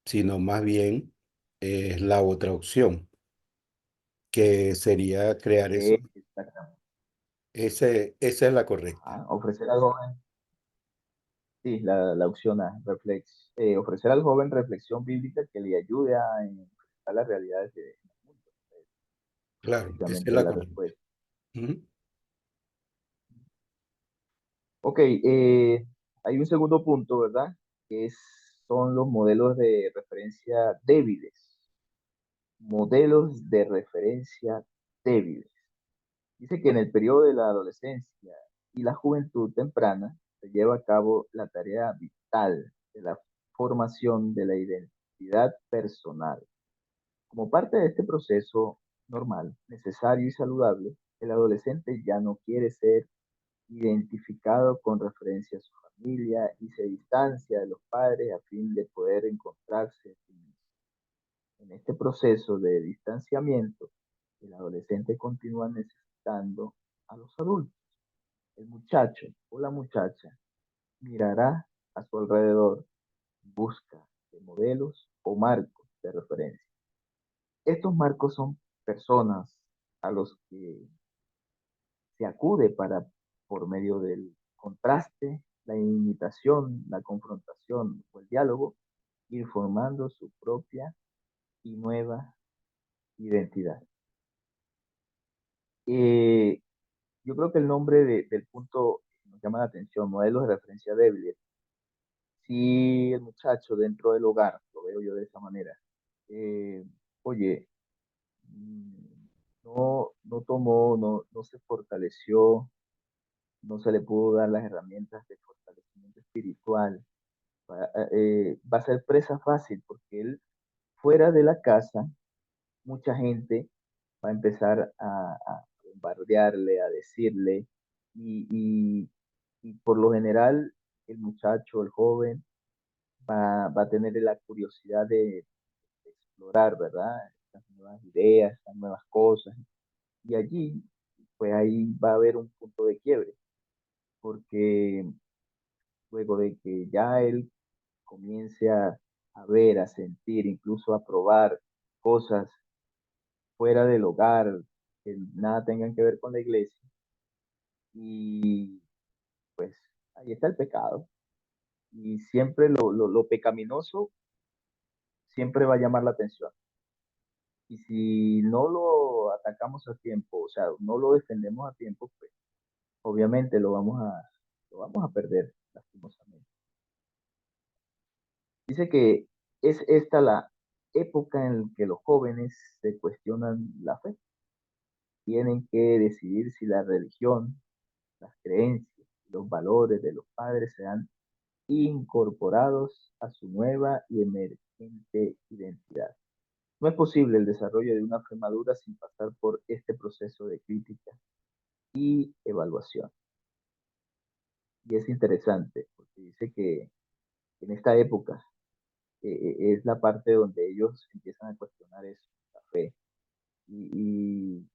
sino más bien es la otra opción, que sería crear eso. Exactamente. Esa es la correcta. Ofrecer al joven, sí, la opción A, ofrecer al joven reflexión bíblica que le ayude a enfrentar las realidades del mundo. Claro, esa es Precisamente la la correcta. respuesta. Ujú. Ok, hay un segundo punto, ¿verdad? Son los modelos de referencia débiles. Modelos de referencia débiles. Dice que en el periodo de la adolescencia y la juventud temprana se lleva a cabo la tarea vital de la formación de la identidad personal. Como parte de este proceso normal, necesario y saludable, el adolescente ya no quiere ser identificado con referencia a su familia y se distancia de los padres a fin de poder encontrarse a sí mismo. En este proceso de distanciamiento, el adolescente continúa necesitando a los adultos. El muchacho o la muchacha mirará a su alrededor en busca de modelos o marcos de referencia. Estos marcos son personas a los que se acude por medio del contraste, la imitación, la confrontación o el diálogo, ir formando su propia y nueva identidad. Eh, yo creo que el nombre del punto nos llama la atención, modelos de referencia débiles. Si el muchacho dentro del hogar, lo veo yo de esa manera, eh, oye, no tomó, no se fortaleció, no se le pudo dar las herramientas de fortalecimiento espiritual, va a ser presa fácil porque él fuera de la casa, mucha gente va a empezar a bombardearle, a decirle, y, y, y por lo general el muchacho, el joven, va a tener la curiosidad de explorar, ¿verdad? Estas nuevas ideas, estas nuevas cosas. Y allí, pues ahí va a haber un punto de quiebre, porque luego de que ya él comience a ver, a sentir, incluso a probar cosas fuera del hogar, que nada tengan que ver con la iglesia, y pues ahí está el pecado. Y siempre lo pecaminoso siempre va a llamar la atención. Y si no lo atacamos a tiempo, o sea, no lo defendemos a tiempo, pues obviamente lo vamos a perder lastimosamente. Dice que es esta la época en la que los jóvenes se cuestionan la fe. Tienen que decidir si la religión, las creencias, los valores de los padres serán incorporados a su nueva y emergente identidad. No es posible el desarrollo de una fe madura sin pasar por este proceso de crítica y evaluación. Y es interesante porque dice que en esta época es la parte donde ellos empiezan a cuestionar eso, la fe. Y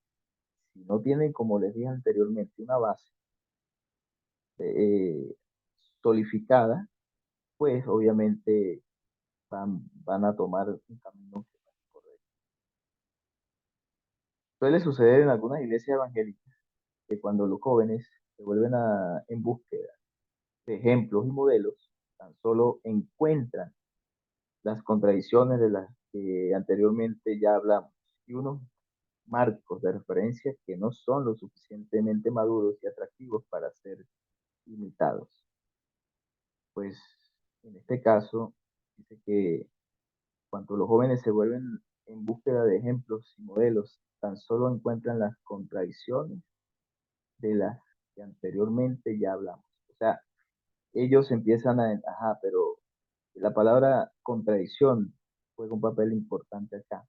si no tienen, como les dije anteriormente, una base eh, solidificada, pues obviamente van a tomar un camino que no es correcto. Suele suceder en algunas iglesias evangélicas que cuando los jóvenes se vuelven en búsqueda de ejemplos y modelos, tan solo encuentran las contradicciones de las que anteriormente ya hablamos y unos marcos de referencia que no son lo suficientemente maduros y atractivos para ser imitados. Pues en este caso, dice que cuando los jóvenes se vuelven en búsqueda de ejemplos y modelos, tan solo encuentran las contradicciones de las que anteriormente ya hablamos. O sea, ellos empiezan ajá, pero la palabra contradicción juega un papel importante acá,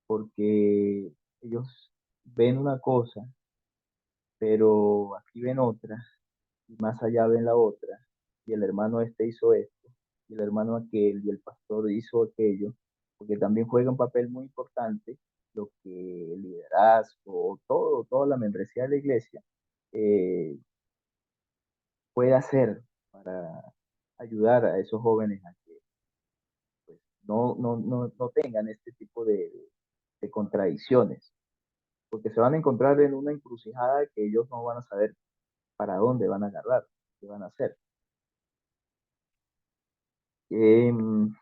porque ellos ven una cosa, pero aquí ven otra, y más allá ven la otra, y el hermano este hizo esto, y el hermano aquel, y el pastor hizo aquello, porque también juega un papel muy importante lo que el liderazgo, todo, toda la membresía de la iglesia eh, puede hacer para ayudar a esos jóvenes a que pues, no tengan este tipo de contradicciones, porque se van a encontrar en una encrucijada que ellos no van a saber para dónde van a agarrar, qué van a hacer. Em,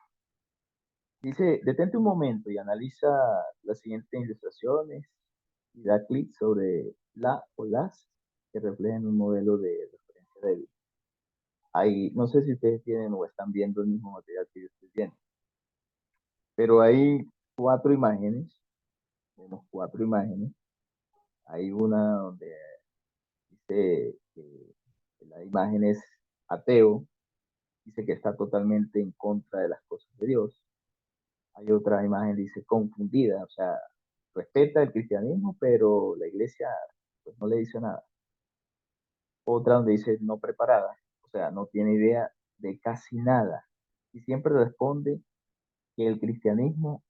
Dice, detente un momento y analiza las siguientes ilustraciones y da clic sobre la o las que reflejen un modelo de referencia débil. Ahí, no sé si ustedes tienen o están viendo el mismo material que yo estoy viendo, pero hay cuatro imágenes, vemos cuatro imágenes. Hay una donde dice que la imagen es ateo, dice que está totalmente en contra de las cosas de Dios. Hay otra imagen, dice confundida, o sea, respeta el cristianismo, pero la iglesia pues, no le dice nada. Otra donde dice no preparada, o sea, no tiene idea de casi nada. Y siempre responde que el cristianismo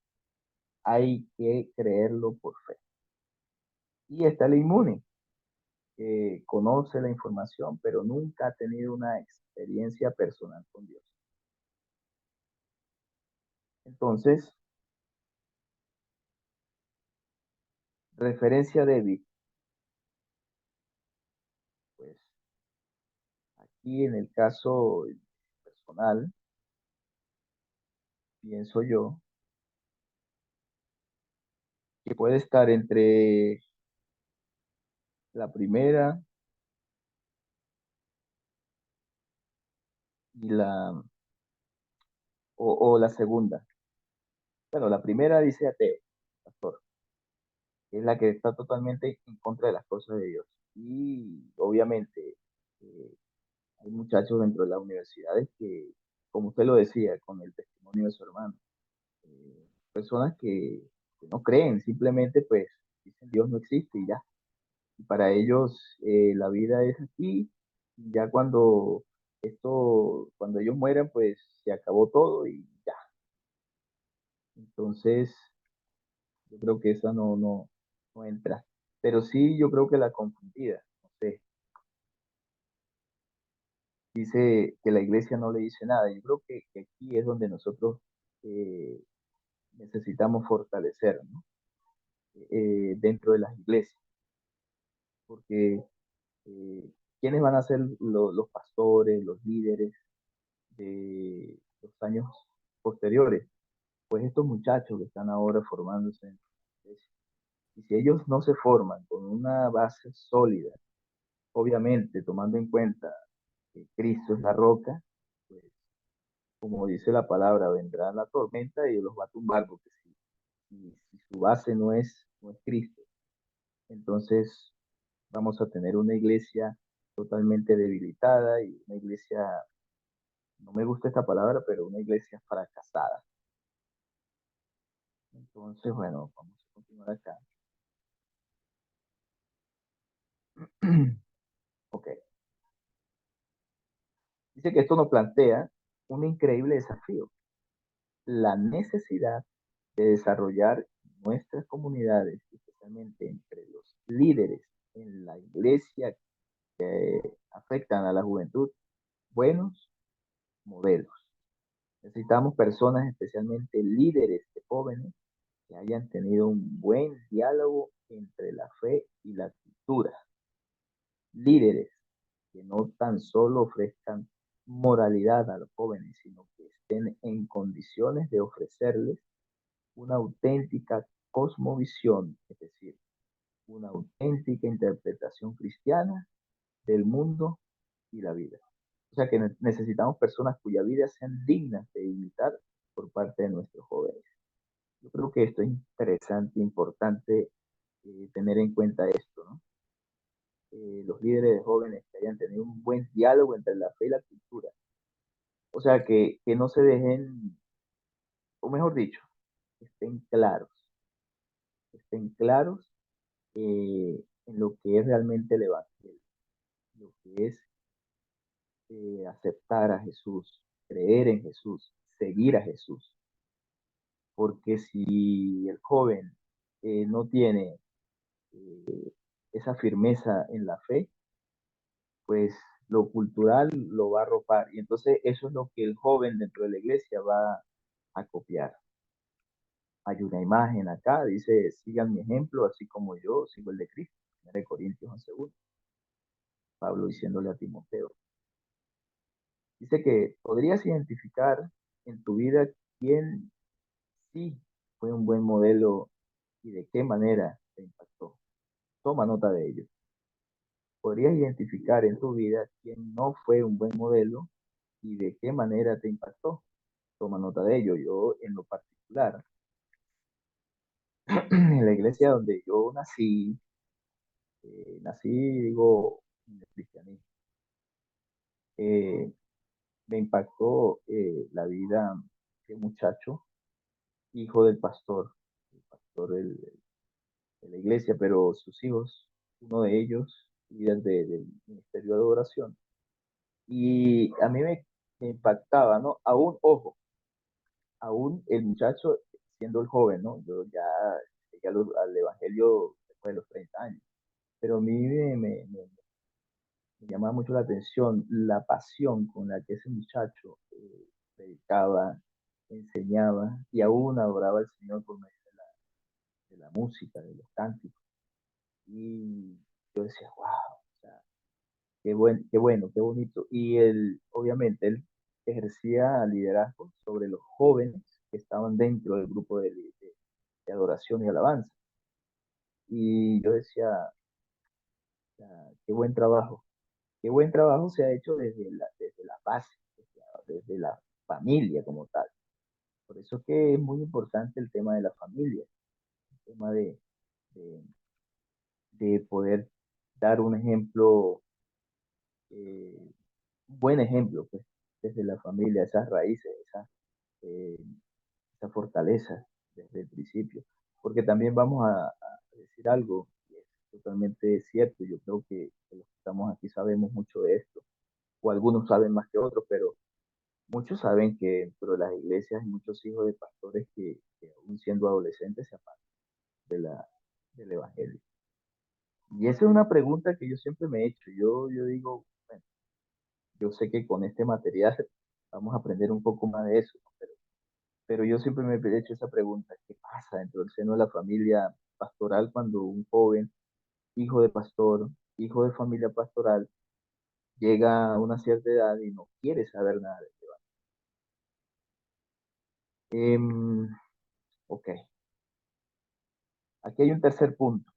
hay que creerlo por fe. Y está el inmune, que conoce la información, pero nunca ha tenido una experiencia personal con Dios. Entonces, referencia débil, pues aquí en el caso personal, pienso yo, que puede estar entre la primera y o la segunda. Bueno, la primera dice ateo, pastor, que es la que está totalmente en contra de las cosas de Dios. Y obviamente eh, hay muchachos dentro de las universidades que, como usted lo decía, con el testimonio de su hermano, personas que no creen, simplemente pues dicen Dios no existe y ya. Y para ellos la vida es aquí, y ya cuando ellos mueran, pues se acabó todo y ya. Entonces, yo creo que esa no entra. Pero sí, yo creo que la confundida, no sé, dice que la iglesia no le dice nada. Yo creo que aquí es donde nosotros eh, necesitamos fortalecer, ¿no? Dentro de las iglesias, porque ¿quiénes van a ser los pastores, los líderes de los años posteriores? Pues estos muchachos que están ahora formándose en la iglesia. Y si ellos no se forman con una base sólida, obviamente tomando en cuenta que Cristo es la roca, pues como dice la palabra, vendrá la tormenta y los va a tumbar, porque si su base no es Cristo, entonces vamos a tener una iglesia totalmente debilitada y una iglesia, no me gusta esta palabra, pero una iglesia fracasada. Entonces, bueno, vamos a continuar acá. Ok. Dice que esto nos plantea un increíble desafío, la necesidad de desarrollar nuestras comunidades, especialmente entre los líderes en la iglesia que afectan a la juventud, buenos modelos. Necesitamos personas, especialmente líderes de jóvenes, que hayan tenido un buen diálogo entre la fe y la cultura. Líderes que no tan solo ofrezcan moralidad a los jóvenes, sino que estén en condiciones de ofrecerles una auténtica cosmovisión, es decir, una auténtica interpretación cristiana del mundo y la vida. O sea que necesitamos personas cuya vida sean dignas de imitar por parte de nuestros jóvenes. Yo creo que esto es interesante, importante tener en cuenta esto, ¿no? los líderes de jóvenes que hayan tenido un buen diálogo entre la fe y la cultura. O sea, que no se dejen, o mejor dicho, estén claros en lo que es realmente el Evangelio, lo que es aceptar a Jesús, creer en Jesús, seguir a Jesús. Porque si el joven no tiene eh, esa firmeza en la fe, pues lo cultural lo va a arropar. Y entonces eso es lo que el joven dentro de la iglesia va a copiar. Hay una imagen acá, dice, sigan mi ejemplo, así como yo sigo el de Cristo. 1 Corintios 11:1, Pablo diciéndole a Timoteo. Dice que podrías identificar en tu vida quién sí fue un buen modelo y de qué manera te impactó. Toma nota de ello. Podrías identificar en tu vida quién no fue un buen modelo y de qué manera te impactó. Toma nota de ello. Yo, en lo particular, en la iglesia donde yo nací, digo, en el cristianismo, eh, me impactó la vida de un muchacho, hijo del pastor, el pastor de la iglesia, pero sus hijos, uno de ellos, líder del ministerio de adoración. Y a mí me impactaba, ¿no? Aún, ojo, aún el muchacho siendo el joven, ¿no? Yo ya llegué al evangelio después de los 30 años, pero a mí me llamaba mucho la atención la pasión con la que ese muchacho predicaba, enseñaba y aún adoraba al Señor por medio de la música, de los cánticos. Y yo decía, wow, o sea, qué bueno, qué bonito. Y él, obviamente, él ejercía liderazgo sobre los jóvenes que estaban dentro del grupo de adoración y alabanza. Y yo decía, qué buen trabajo se ha hecho desde la base, desde la familia como tal. Por eso es que es muy importante el tema de la familia, el tema de, de poder dar un ejemplo, un buen ejemplo, pues, desde la familia, esas raíces, eh, esa fortaleza desde el principio. Porque también vamos a decir algo que es totalmente cierto. Yo creo que los que estamos aquí sabemos mucho de esto, o algunos saben más que otros, pero muchos saben que dentro de las iglesias hay muchos hijos de pastores que aún siendo adolescentes se apartan de del evangelio. Y esa es una pregunta que yo siempre me he hecho. Yo digo, bueno, yo sé que con este material vamos a aprender un poco más de eso, ¿no? Pero yo siempre me he hecho esa pregunta, ¿qué pasa dentro del seno de la familia pastoral cuando un joven, hijo de pastor, hijo de familia pastoral, llega a una cierta edad y no quiere saber nada de Dios? Ok, aquí hay un tercer punto.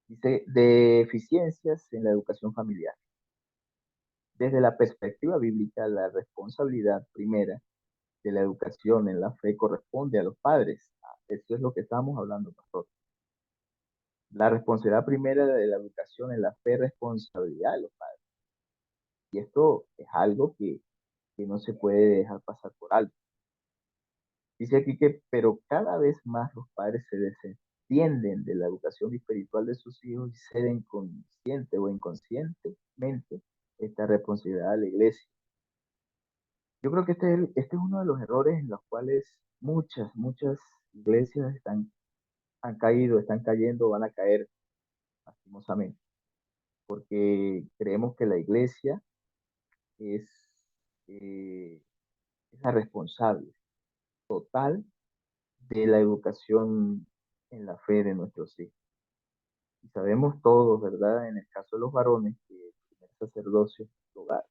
Dice, deficiencias en la educación familiar. Desde la perspectiva bíblica, la responsabilidad primera de la educación en la fe corresponde a los padres. Esto es lo que estamos hablando, pastor. La responsabilidad primera de la educación en la fe es responsabilidad de los padres. Y esto es algo que no se puede dejar pasar por alto. Dice aquí que, pero cada vez más los padres se desentienden de la educación espiritual de sus hijos y ceden consciente o inconscientemente esta responsabilidad a la iglesia. Yo creo que este es uno de los errores en los cuales muchas iglesias han caído, están cayendo, van a caer lastimosamente, porque creemos que la iglesia es, eh, es la responsable total de la educación en la fe de nuestros hijos. Y sabemos todos, ¿verdad? En el caso de los varones, que el primer sacerdocio es el hogar.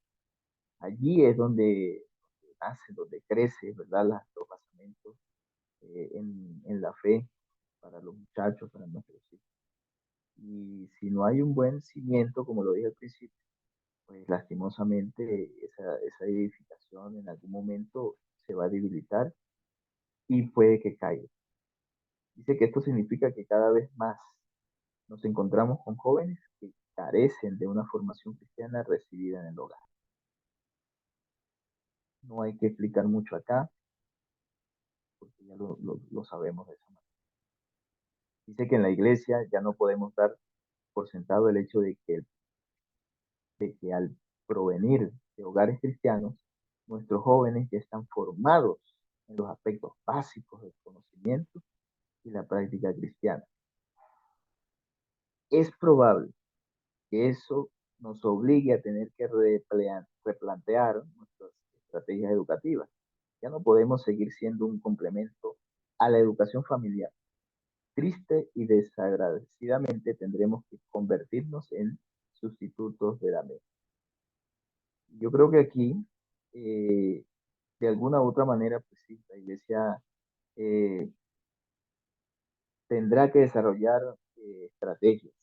Allí es donde nace, donde crece, ¿verdad? Los basamentos en la fe para los muchachos, para nuestros hijos. Y si no hay un buen cimiento, como lo dije al principio, pues lastimosamente esa edificación en algún momento se va a debilitar y puede que caiga. Dice que esto significa que cada vez más nos encontramos con jóvenes que carecen de una formación cristiana recibida en el hogar. No hay que explicar mucho acá, porque ya lo sabemos de esa manera. Dice que en la iglesia ya no podemos dar por sentado el hecho de que al provenir de hogares cristianos, nuestros jóvenes ya están formados en los aspectos básicos del conocimiento y la práctica cristiana. Es probable que eso nos obligue a tener que replantear nuestras estrategias educativas. Ya no podemos seguir siendo un complemento a la educación familiar. Triste y desagradecidamente tendremos que convertirnos en sustitutos de la misma. Yo creo que aquí, de alguna u otra manera, pues sí, la iglesia eh, tendrá que desarrollar estrategias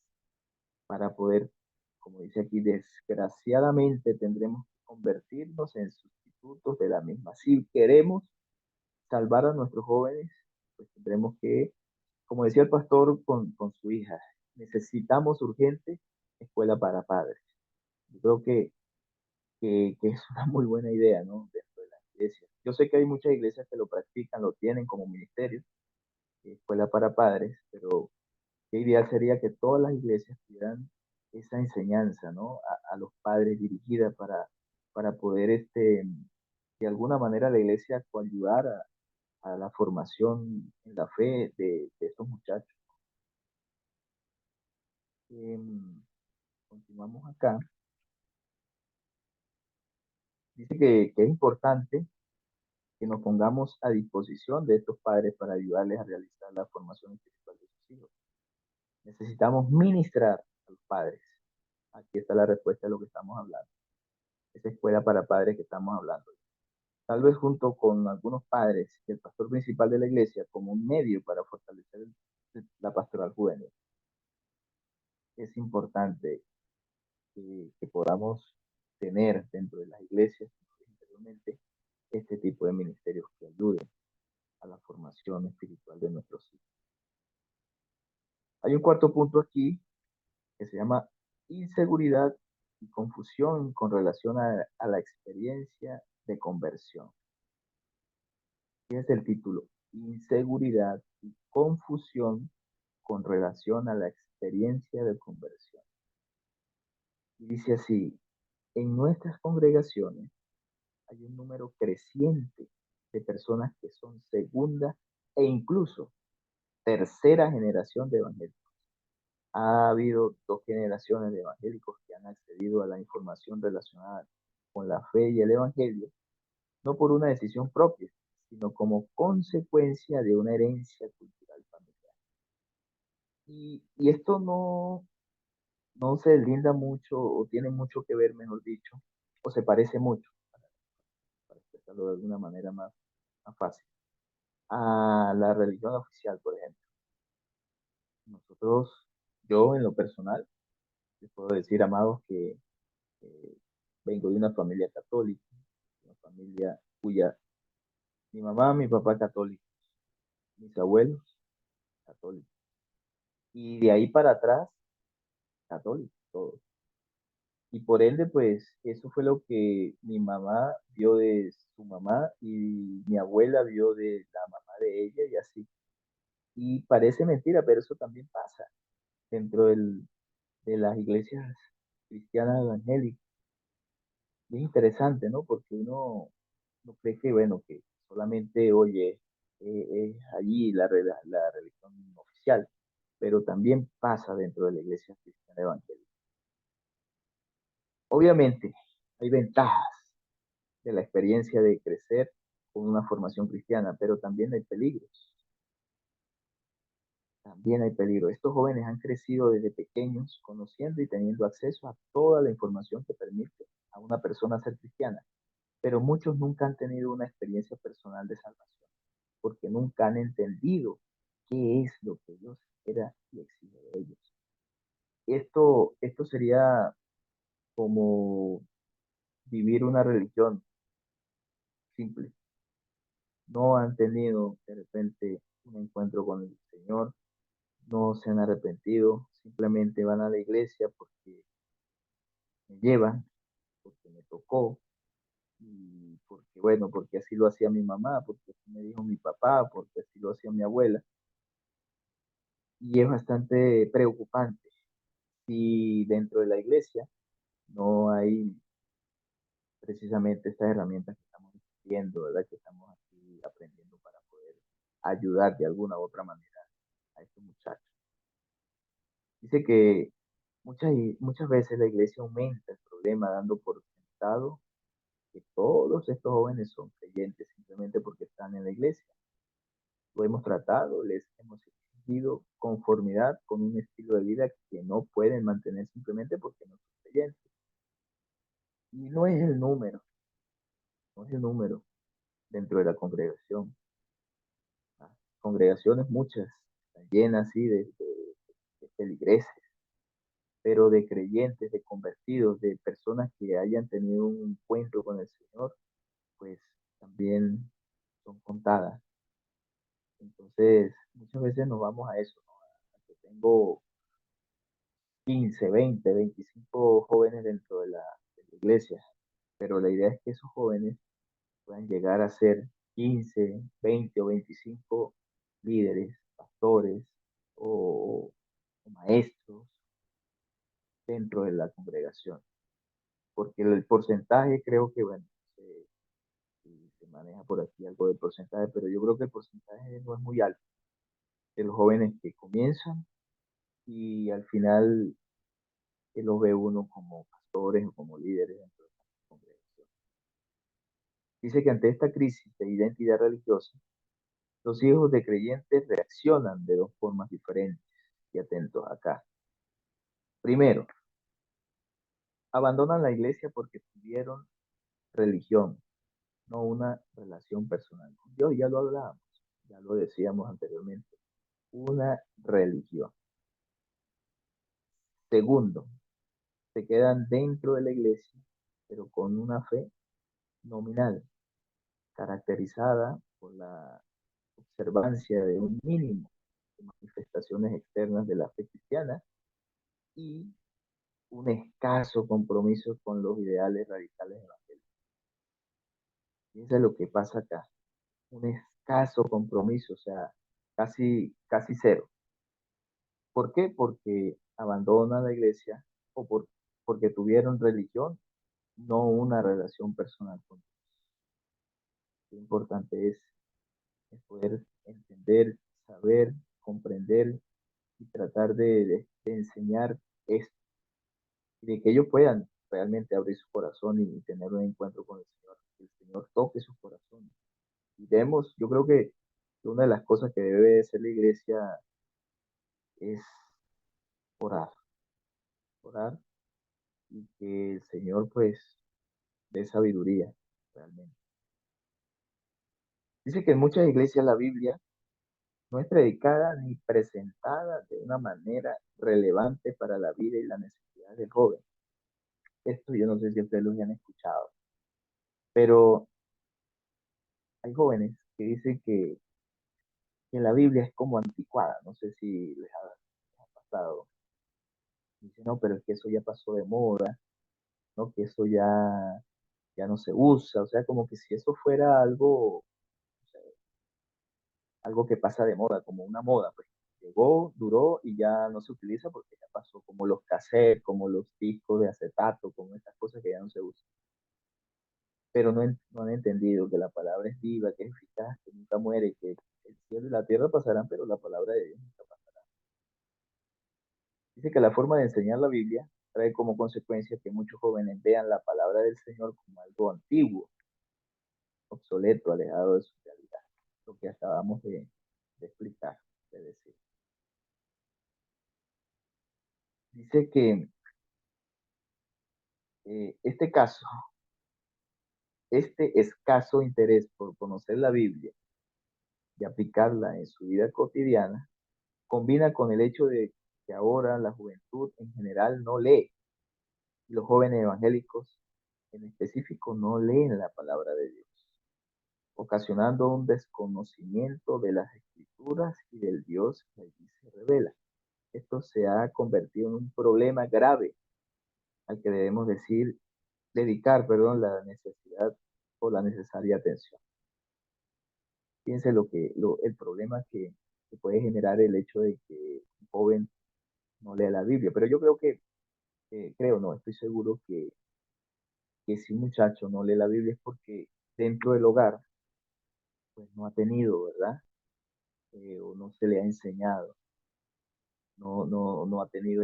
para poder, como dice aquí, desgraciadamente tendremos que convertirnos en sustitutos de la misma. Si queremos salvar a nuestros jóvenes, pues tendremos que, como decía el pastor con su hija, necesitamos urgente escuela para padres. Yo creo que es una muy buena idea, ¿no? Dentro de la iglesia. Yo sé que hay muchas iglesias que lo practican, lo tienen como ministerio, escuela para padres, pero qué ideal sería que todas las iglesias tuvieran esa enseñanza, ¿no? A los padres dirigida para poder, de alguna manera, la iglesia ayudar a la formación en la fe de estos muchachos. Continuamos acá. Dice que es importante que nos pongamos a disposición de estos padres para ayudarles a realizar la formación espiritual de sus hijos. Necesitamos ministrar a los padres. Aquí está la respuesta de lo que estamos hablando. Esa escuela para padres que estamos hablando. Tal vez junto con algunos padres y el pastor principal de la iglesia como un medio para fortalecer la pastoral juvenil. Es importante que podamos tener dentro de las iglesias, interiormente, este tipo de ministerios que ayuden a la formación espiritual de nuestros hijos. Hay un cuarto punto aquí que se llama inseguridad y confusión con relación a la experiencia de conversión. Este es el título, inseguridad y confusión con relación a la experiencia de conversión. Y dice así, en nuestras congregaciones hay un número creciente de personas que son segunda e incluso tercera generación de evangélicos. Ha habido dos generaciones de evangélicos que han accedido a la información relacionada con la fe y el evangelio, no por una decisión propia, sino como consecuencia de una herencia cultural familiar. Y esto no se deslinda mucho o tiene mucho que ver, mejor dicho, o se parece mucho, para expresarlo de alguna manera más fácil, a la religión oficial, por ejemplo. Nosotros, yo en lo personal, les puedo decir, amados, que eh, vengo de una familia católica, una familia cuya mi mamá, mi papá católicos, mis abuelos católicos, y de ahí para atrás católicos, todos. Y por ende, pues eso fue lo que mi mamá vio de su mamá y mi abuela vio de la mamá de ella y así. Y parece mentira, pero eso también pasa dentro de las iglesias cristianas evangélicas. Y es interesante, ¿no? Porque uno cree que, bueno, que solamente, oye, es allí la religión oficial, pero también pasa dentro de la iglesia cristiana evangélica. Obviamente, hay ventajas de la experiencia de crecer con una formación cristiana, pero también hay peligros. También hay peligro. Estos jóvenes han crecido desde pequeños conociendo y teniendo acceso a toda la información que permite a una persona ser cristiana, pero muchos nunca han tenido una experiencia personal de salvación, porque nunca han entendido qué es lo que Dios espera y exige de ellos. Esto sería como vivir una religión simple. No han tenido de repente un encuentro con el Señor, no se han arrepentido, simplemente van a la iglesia porque me llevan, porque me tocó, y porque, bueno, porque así lo hacía mi mamá, porque así me dijo mi papá, porque así lo hacía mi abuela. Y es bastante preocupante si dentro de la iglesia no hay precisamente estas herramientas que estamos viendo, ¿verdad? Que estamos aquí aprendiendo para poder ayudar de alguna u otra manera a estos muchachos. Dice que muchas veces la iglesia aumenta el problema dando por sentado que todos estos jóvenes son creyentes simplemente porque están en la iglesia. Lo hemos tratado, les hemos exigido conformidad con un estilo de vida que no pueden mantener simplemente porque no son creyentes. Y no es el número dentro de la congregación. Las congregaciones muchas están llenas así de feligreses, pero de creyentes, de convertidos, de personas que hayan tenido un encuentro con el Señor, pues también son contadas. Entonces, muchas veces nos vamos a eso, ¿no? A que tengo 15, 20, 25 jóvenes dentro de la iglesia, pero la idea es que esos jóvenes puedan llegar a ser 15, 20 o 25 líderes, pastores o maestros dentro de la congregación, porque el porcentaje creo que, bueno, se maneja por aquí algo de porcentaje, pero yo creo que el porcentaje no es muy alto de los jóvenes que comienzan y al final los ve uno como pastores o como líderes dentro de la congregación. Dice que ante esta crisis de identidad religiosa, los hijos de creyentes reaccionan de dos formas diferentes y atentos acá. Primero, abandonan la iglesia porque tuvieron religión, no una relación personal con Dios. Ya lo hablábamos, ya lo decíamos anteriormente, una religión. Segundo, se quedan dentro de la iglesia, pero con una fe nominal, caracterizada por la observancia de un mínimo de manifestaciones externas de la fe cristiana y un escaso compromiso con los ideales radicales evangélicos. Eso es lo que pasa acá, un escaso compromiso, o sea, casi cero. ¿Por qué? Porque abandonan la iglesia o porque tuvieron religión, no una relación personal con Dios. Lo importante es poder entender, saber, comprender y tratar de enseñar esto y de que ellos puedan realmente abrir su corazón y tener un encuentro con el Señor, que el Señor toque su corazón. Y vemos, yo creo que una de las cosas que debe hacer la iglesia es orar, orar y que el Señor pues dé sabiduría realmente. Dice que en muchas iglesias la Biblia no es predicada ni presentada de una manera relevante para la vida y la necesidad del joven. Esto yo no sé si ustedes lo han escuchado, pero hay jóvenes que dicen que la Biblia es como anticuada, no sé si les ha pasado. Dicen, no, pero es que eso ya pasó de moda, ¿no? Que eso ya no se usa, o sea, como que si eso fuera algo, o sea, algo que pasa de moda, como una moda, pues llegó, duró y ya no se utiliza porque ya pasó, como los cassettes, como los discos de acetato, como estas cosas que ya no se usan. Pero no han entendido que la palabra es viva, que es eficaz, que nunca muere, que el cielo y la tierra pasarán, pero la palabra de Dios nunca pasará. Dice que la forma de enseñar la Biblia trae como consecuencia que muchos jóvenes vean la palabra del Señor como algo antiguo, obsoleto, alejado de su realidad, lo que acabamos de explicar, de decir. Dice que este caso, este escaso interés por conocer la Biblia y aplicarla en su vida cotidiana, combina con el hecho de que ahora la juventud en general no lee. Los jóvenes evangélicos en específico no leen la palabra de Dios, ocasionando un desconocimiento de las escrituras y del Dios que allí se revela. esto se ha convertido en un problema grave al que debemos dedicar, perdón, la necesidad o la necesaria atención. Fíjense el problema que puede generar el hecho de que un joven no lea la Biblia. Pero yo creo no, estoy seguro que si un muchacho no lee la Biblia es porque dentro del hogar, pues no ha tenido, ¿verdad? O no se le ha enseñado, no ha tenido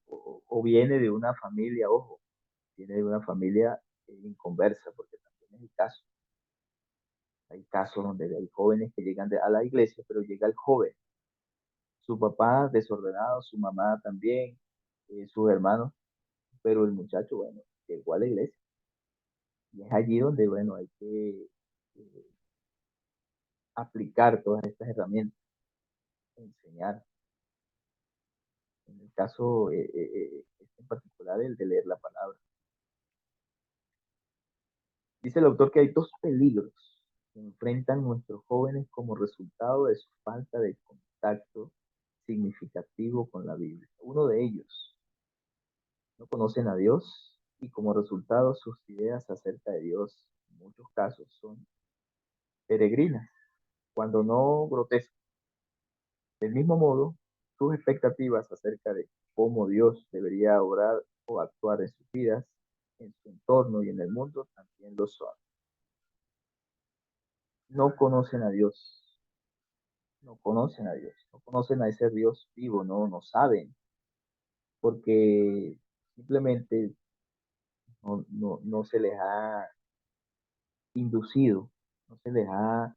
o viene de una familia, ojo, viene de una familia inconversa, porque también es el caso. Hay casos donde hay jóvenes que llegan a la iglesia, pero llega el joven, su papá desordenado, su mamá también, sus hermanos, pero el muchacho, bueno, llegó a la iglesia. Y es allí donde, bueno, hay que aplicar todas estas herramientas, enseñar. En el caso en particular, el de leer la palabra. Dice el autor que hay dos peligros que enfrentan nuestros jóvenes como resultado de su falta de contacto significativo con la Biblia. Uno de ellos, no conocen a Dios y como resultado sus ideas acerca de Dios en muchos casos son peregrinas, cuando no grotescas. Del mismo modo, sus expectativas acerca de cómo Dios debería obrar o actuar en sus vidas, en su entorno y en el mundo también lo son. No conocen a Dios, no conocen a Dios, no conocen a ese Dios vivo, no saben, porque simplemente no se les ha inducido, no se les ha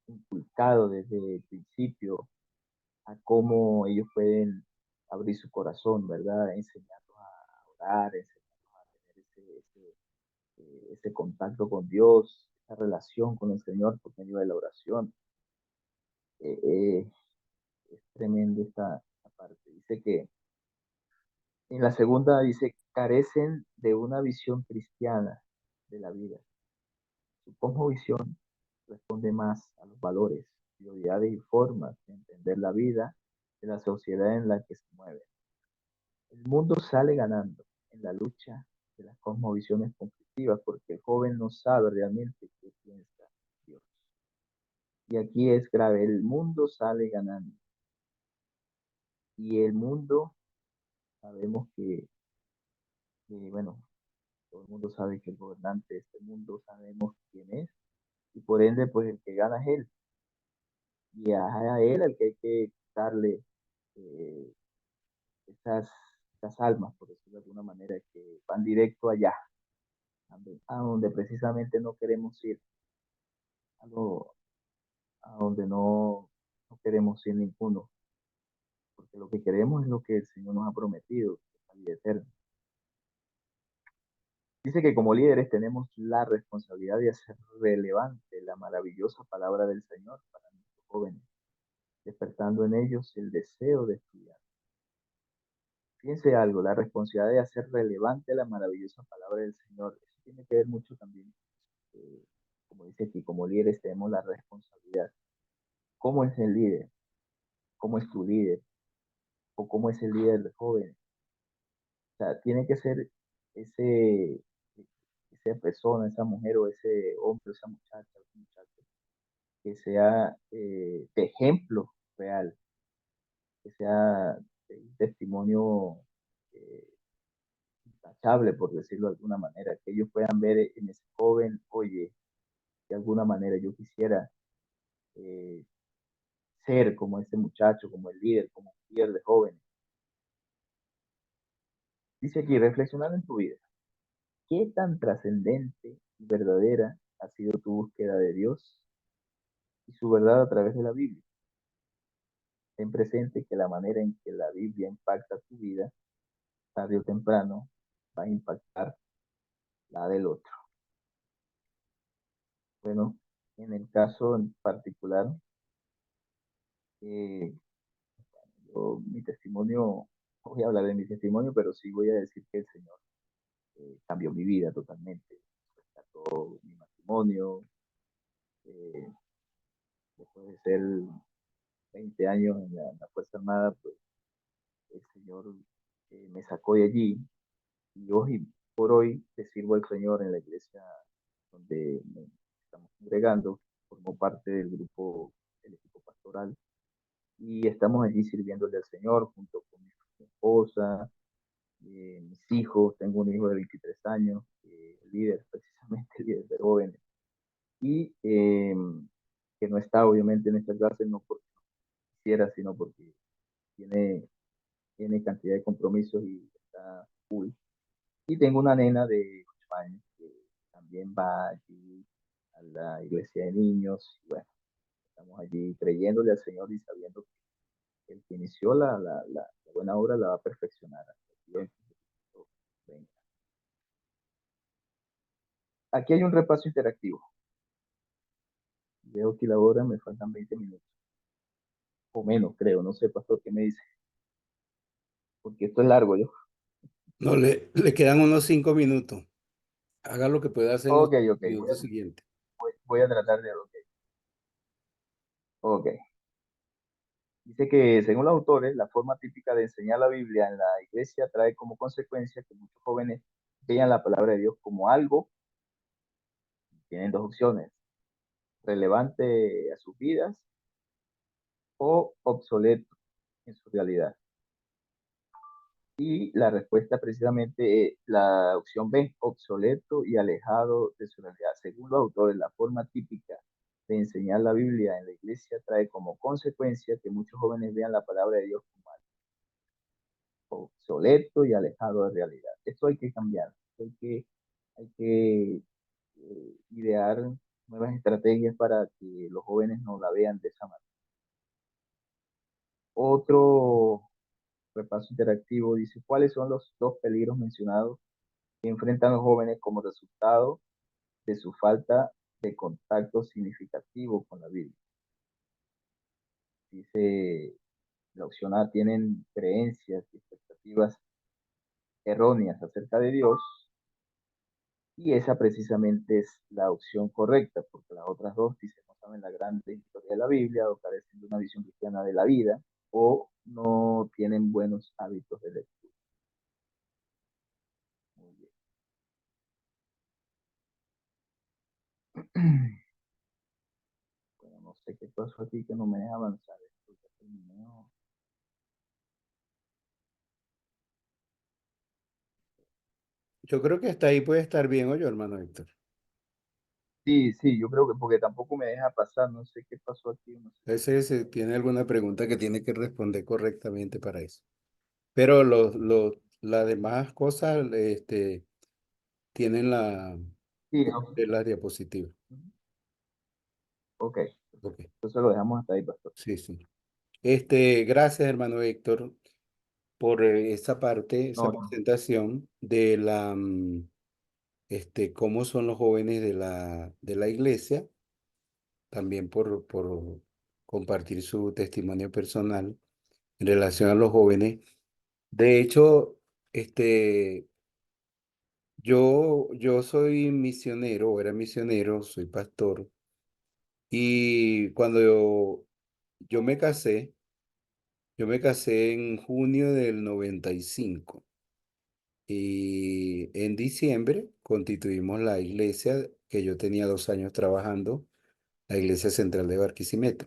inculcado desde el principio a cómo ellos pueden abrir su corazón, ¿verdad? Enseñarlos a orar, enseñarlos a tener ese contacto con Dios, esa relación con el Señor por medio de la oración. Eh, eh, es tremendo esta parte. Dice que en la segunda dice, carecen de una visión cristiana de la vida. Su cosmovisión responde más a los valores, prioridades y formas de entender la vida de la sociedad en la que se mueve. El mundo sale ganando en la lucha de las cosmovisiones conflictivas porque el joven no sabe realmente qué piensa Dios. Y aquí es grave, el mundo sale ganando. Y el mundo, sabemos bueno, todo el mundo sabe que el gobernante de este mundo sabemos quién es. Y por ende, pues el que gana es él. Y a él al que hay que darle eh, esas, esas almas, por decirlo de alguna manera, que van directo allá, a donde precisamente no queremos ir, a, lo, a donde no queremos ir ninguno, porque lo que queremos es lo que el Señor nos ha prometido, la vida eterna. Dice que como líderes tenemos la responsabilidad de hacer relevante la maravillosa palabra del Señor para nuestros jóvenes, despertando en ellos el deseo de estudiar. Fíjense algo, la responsabilidad de hacer relevante la maravillosa palabra del Señor. Eso tiene que ver mucho también, eh, como dice aquí, como líderes tenemos la responsabilidad. ¿Cómo es el líder? ¿Cómo es tu líder? ¿O cómo es el líder de jóvenes? O sea, tiene que ser ese, esa persona, esa mujer o ese hombre, esa muchacha, ese muchacho, que sea de ejemplo real, que sea un testimonio eh, intachable, por decirlo de alguna manera, que ellos puedan ver en ese joven, oye, de alguna manera yo quisiera eh, ser como ese muchacho, como el líder, como un líder de jóvenes. Dice aquí, reflexionar en tu vida. ¿Qué tan trascendente y verdadera ha sido tu búsqueda de Dios y su verdad a través de la Biblia? Ten presente que la manera en que la Biblia impacta tu vida, tarde o temprano, va a impactar la del otro. Bueno, en el caso en particular, eh, mi testimonio, no voy a hablar de mi testimonio, pero sí voy a decir que el Señor cambió mi vida totalmente. Rescató mi matrimonio, eh, después de ser 20 años en la Fuerza Armada, pues el Señor me sacó de allí y hoy por hoy te sirvo al Señor en la iglesia donde estamos congregando, formo parte del grupo, del equipo pastoral y estamos allí sirviéndole al Señor junto con mi esposa, mis hijos, tengo un hijo de 23 años, líder, precisamente líder de jóvenes, y que no está obviamente en esta clase no porque quisiera, sino porque tiene, tiene cantidad de compromisos y está full. Y tengo una nena de 8 años que también va allí a la iglesia de niños. Y bueno, estamos allí creyéndole al Señor y sabiendo que el que inició la buena obra la va a perfeccionar hasta el día en que Jesucristo venga. Aquí hay un repaso interactivo. Veo que la hora me faltan 20 minutos. O menos, creo. No sé, pastor, ¿qué me dice? Porque esto es largo, yo. No, le quedan unos 5 minutos. Haga lo que pueda hacer en los Ok, ok. minutos siguientes. Voy a tratar de... Ok. Ok. Dice que, según los autores, la forma típica de enseñar la Biblia en la iglesia trae como consecuencia que muchos jóvenes vean la palabra de Dios como algo, tienen dos opciones, relevante a sus vidas o obsoleto en su realidad. Y la respuesta precisamente es la opción B, obsoleto y alejado de su realidad. Según los autores, la forma típica de enseñar la Biblia en la iglesia trae como consecuencia que muchos jóvenes vean la palabra de Dios como obsoleto y alejado de realidad. Esto hay que cambiar, hay que idear nuevas estrategias para que los jóvenes no la vean de esa manera. Otro repaso interactivo dice, ¿cuáles son los dos peligros mencionados que enfrentan los jóvenes como resultado de su falta de contacto significativo con la Biblia? Dice la opción A, tienen creencias y expectativas erróneas acerca de Dios. Y esa precisamente es la opción correcta, porque las otras dos dicen no saben la grande historia de la Biblia o carecen de una visión cristiana de la vida o no tienen buenos hábitos de lectura. Muy bien. Bueno, no sé qué pasó aquí que no me deja avanzar. Esto ya terminó. Yo creo que hasta ahí puede estar bien, oye, hermano Héctor. Sí, sí, yo creo que porque tampoco me deja pasar, no sé qué pasó aquí, no sé qué. Ese tiene alguna pregunta que tiene que responder correctamente para eso. Pero las demás cosas tienen Sí, no. las diapositivas. Ok, Ok, entonces lo dejamos hasta ahí, pastor. sí, sí. Gracias, hermano Héctor, por esa parte, esa No, no. presentación de cómo son los jóvenes de la iglesia, también por compartir su testimonio personal en relación a los jóvenes. De hecho, yo soy misionero, o era misionero, soy pastor, y cuando yo yo me casé en junio del 95 y en diciembre constituimos la iglesia que yo tenía 2 años trabajando, la iglesia central de Barquisimeto.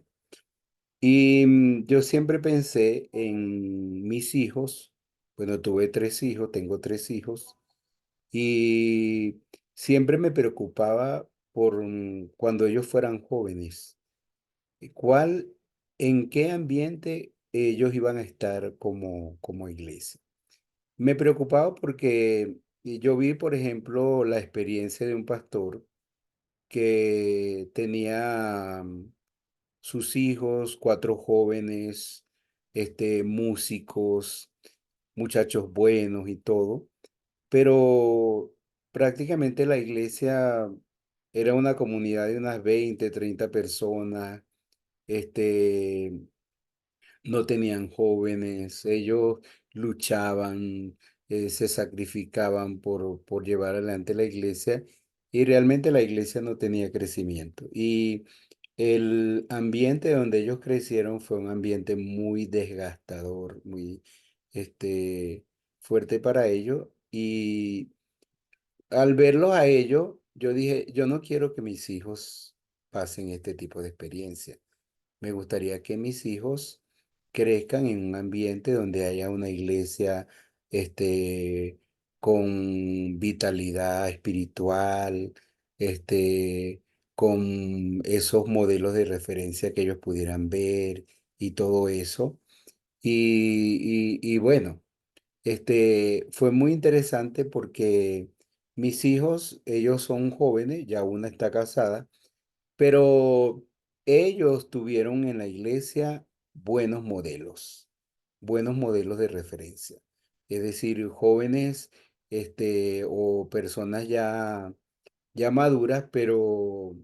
Y yo siempre pensé en mis hijos, bueno, tuve 3 hijos, tengo 3 hijos, y siempre me preocupaba por cuando ellos fueran jóvenes, cuál, en qué ambiente ellos iban a estar como iglesia. Me preocupaba porque yo vi, por ejemplo, la experiencia de un pastor que tenía sus hijos, 4 jóvenes, músicos, muchachos buenos y todo, pero prácticamente la iglesia era una comunidad de unas 20, 30 personas, este, no tenían jóvenes, ellos luchaban, se sacrificaban por llevar adelante la iglesia y realmente la iglesia no tenía crecimiento. Y el ambiente donde ellos crecieron fue un ambiente muy desgastador, muy fuerte para ellos. Y al verlos a ellos, yo dije, yo no quiero que mis hijos pasen este tipo de experiencia. Me gustaría que mis hijos crezcan en un ambiente donde haya una iglesia, con vitalidad espiritual, este, con esos modelos de referencia que ellos pudieran ver y todo eso. Y bueno, fue muy interesante porque mis hijos, ellos son jóvenes, ya una está casada, pero ellos tuvieron en la iglesia buenos modelos de referencia. Es decir, jóvenes, o personas ya maduras, pero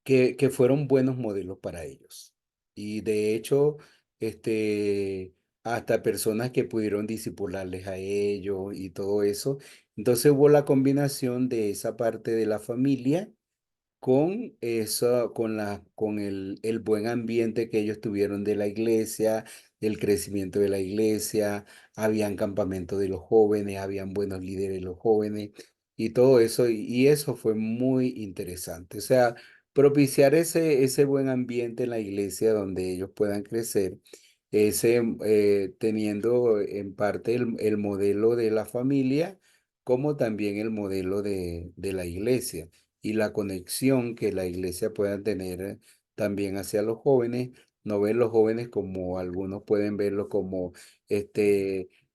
que fueron buenos modelos para ellos. Y de hecho, hasta personas que pudieron disipularles a ellos y todo eso. Entonces hubo la combinación de esa parte de la familia con eso, con el buen ambiente que ellos tuvieron de la iglesia, el crecimiento de la iglesia, habían campamentos de los jóvenes, habían buenos líderes de los jóvenes y todo eso, y eso fue muy interesante. O sea, propiciar ese buen ambiente en la iglesia donde ellos puedan crecer, teniendo en parte el modelo de la familia, como también el modelo de la iglesia y la conexión que la iglesia pueda tener también hacia los jóvenes, no ver los jóvenes como algunos pueden verlos como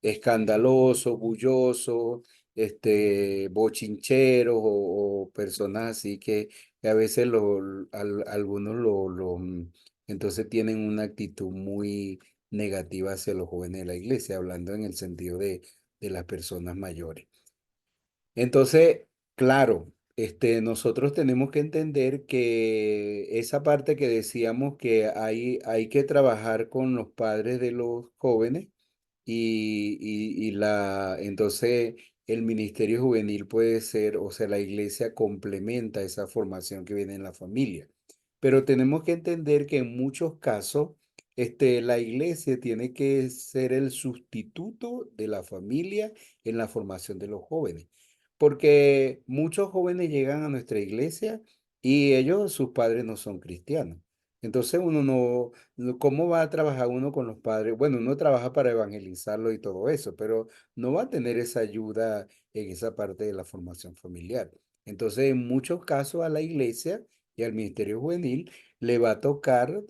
escandalosos, bullosos, bochincheros o personas así que a veces algunos entonces tienen una actitud muy negativa hacia los jóvenes de la iglesia, hablando en el sentido de las personas mayores. Entonces, claro, nosotros tenemos que entender que esa parte que decíamos que hay que trabajar con los padres de los jóvenes entonces el ministerio juvenil puede ser, o sea, la iglesia complementa esa formación que viene en la familia. Pero tenemos que entender que en muchos casos, la iglesia tiene que ser el sustituto de la familia en la formación de los jóvenes. Porque muchos jóvenes llegan a nuestra iglesia y ellos, sus padres no son cristianos. Entonces uno ¿cómo va a trabajar uno con los padres? Bueno, uno trabaja para evangelizarlo y todo eso, pero no va a tener esa ayuda en esa parte de la formación familiar. Entonces, en muchos casos a la iglesia y al ministerio juvenil le va a tocar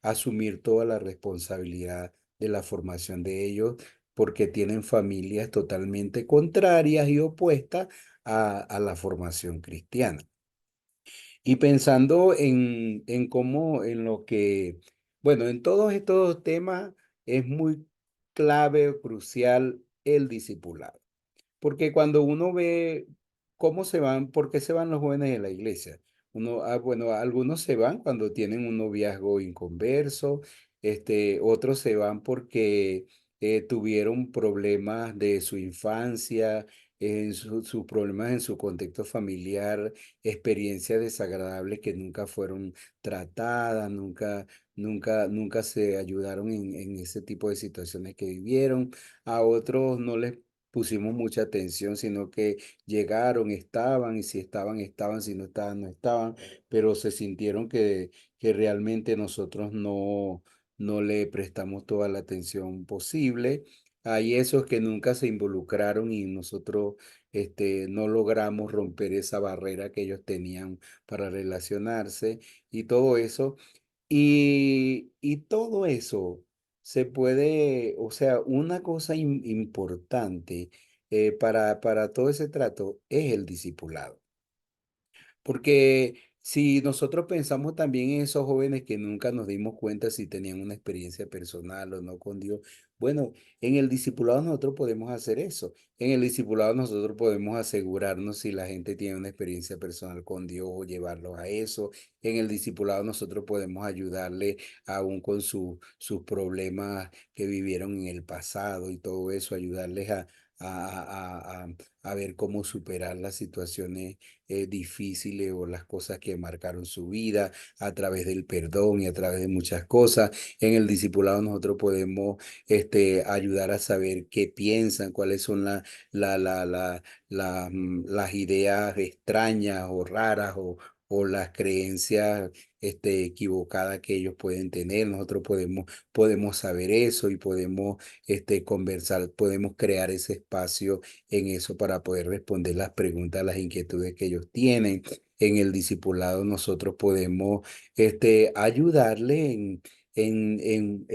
asumir toda la responsabilidad de la formación de ellos porque tienen familias totalmente contrarias y opuestas a la formación cristiana. Y pensando en cómo, en lo que, bueno, en todos estos temas es muy clave o crucial el discipulado. Porque cuando uno ve cómo se van, por qué se van los jóvenes de la iglesia, bueno, algunos se van cuando tienen un noviazgo inconverso, otros se van porque tuvieron problemas de su infancia, sus problemas en su contexto familiar, experiencias desagradables que nunca fueron tratadas, nunca se ayudaron en ese tipo de situaciones que vivieron. A otros no les pusimos mucha atención, sino que llegaron, estaban, y si estaban, estaban, si no estaban, no estaban, pero se sintieron que realmente nosotros no le prestamos toda la atención posible. Hay esos que nunca se involucraron y nosotros no logramos romper esa barrera que ellos tenían para relacionarse y todo eso. Y todo eso se puede, o sea, una cosa importante para todo ese trato es el discipulado. Porque si nosotros pensamos también en esos jóvenes que nunca nos dimos cuenta si tenían una experiencia personal o no con Dios, bueno, en el discipulado nosotros podemos hacer eso. En el discipulado nosotros podemos asegurarnos si la gente tiene una experiencia personal con Dios o llevarlos a eso. En el discipulado nosotros podemos ayudarle aún con sus problemas que vivieron en el pasado y todo eso, ayudarles a ver cómo superar las situaciones difíciles o las cosas que marcaron su vida a través del perdón y a través de muchas cosas. En el discipulado nosotros podemos ayudar a saber qué piensan, cuáles son las ideas extrañas o raras o las creencias equivocadas que ellos pueden tener. Nosotros podemos saber eso y podemos conversar, podemos crear ese espacio en eso para poder responder las preguntas, las inquietudes que ellos tienen. En el discipulado nosotros podemos ayudarle en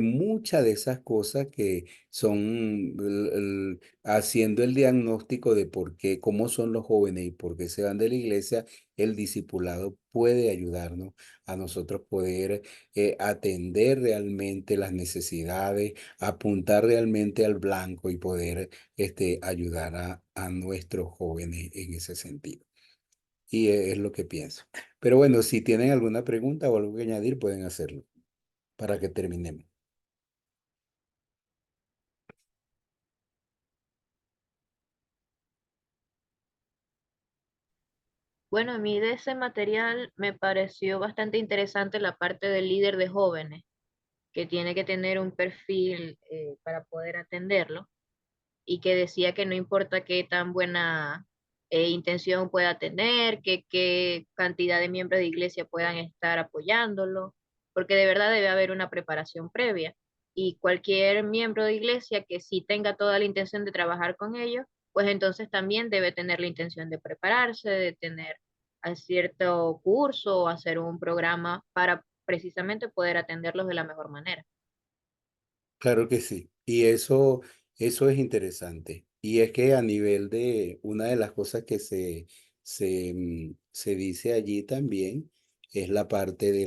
muchas de esas cosas que son haciendo el diagnóstico de por qué, cómo son los jóvenes y por qué se van de la iglesia. El discipulado puede ayudarnos a nosotros poder atender realmente las necesidades, apuntar realmente al blanco y poder ayudar a nuestros jóvenes en ese sentido. Y es lo que pienso. Pero bueno, si tienen alguna pregunta o algo que añadir, pueden hacerlo para que terminemos. Bueno, a mí de ese material me pareció bastante interesante la parte del líder de jóvenes, que tiene que tener un perfil para poder atenderlo y que decía que no importa qué tan buena intención pueda tener, qué cantidad de miembros de iglesia puedan estar apoyándolo, porque de verdad debe haber una preparación previa. Y cualquier miembro de iglesia que sí tenga toda la intención de trabajar con ellos, pues entonces también debe tener la intención de prepararse, de tener a cierto curso o hacer un programa para precisamente poder atenderlos de la mejor manera. Claro que sí. Y eso es interesante. Y es que a nivel de una de las cosas que se dice allí también es la parte de,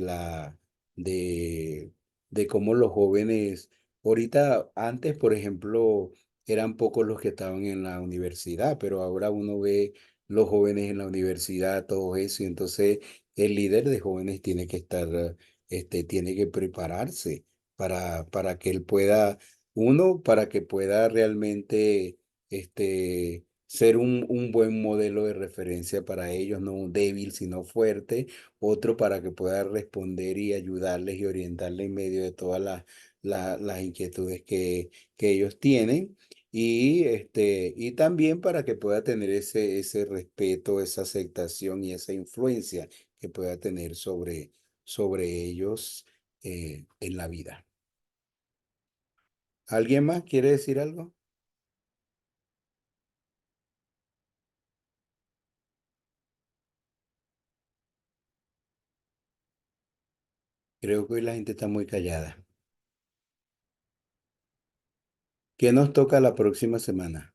de cómo los jóvenes, ahorita, antes, por ejemplo, eran pocos los que estaban en la universidad, pero ahora uno ve los jóvenes en la universidad, todo eso, y entonces el líder de jóvenes tiene que estar, tiene que prepararse para que él pueda, uno, para que pueda realmente ser un buen modelo de referencia para ellos, no un débil, sino fuerte. Otro, para que pueda responder y ayudarles y orientarles en medio de todas las inquietudes que ellos tienen. Y también para que pueda tener ese respeto, esa aceptación y esa influencia que pueda tener sobre ellos en la vida. ¿Alguien más quiere decir algo? Creo que hoy la gente está muy callada. ¿Qué nos toca la próxima semana?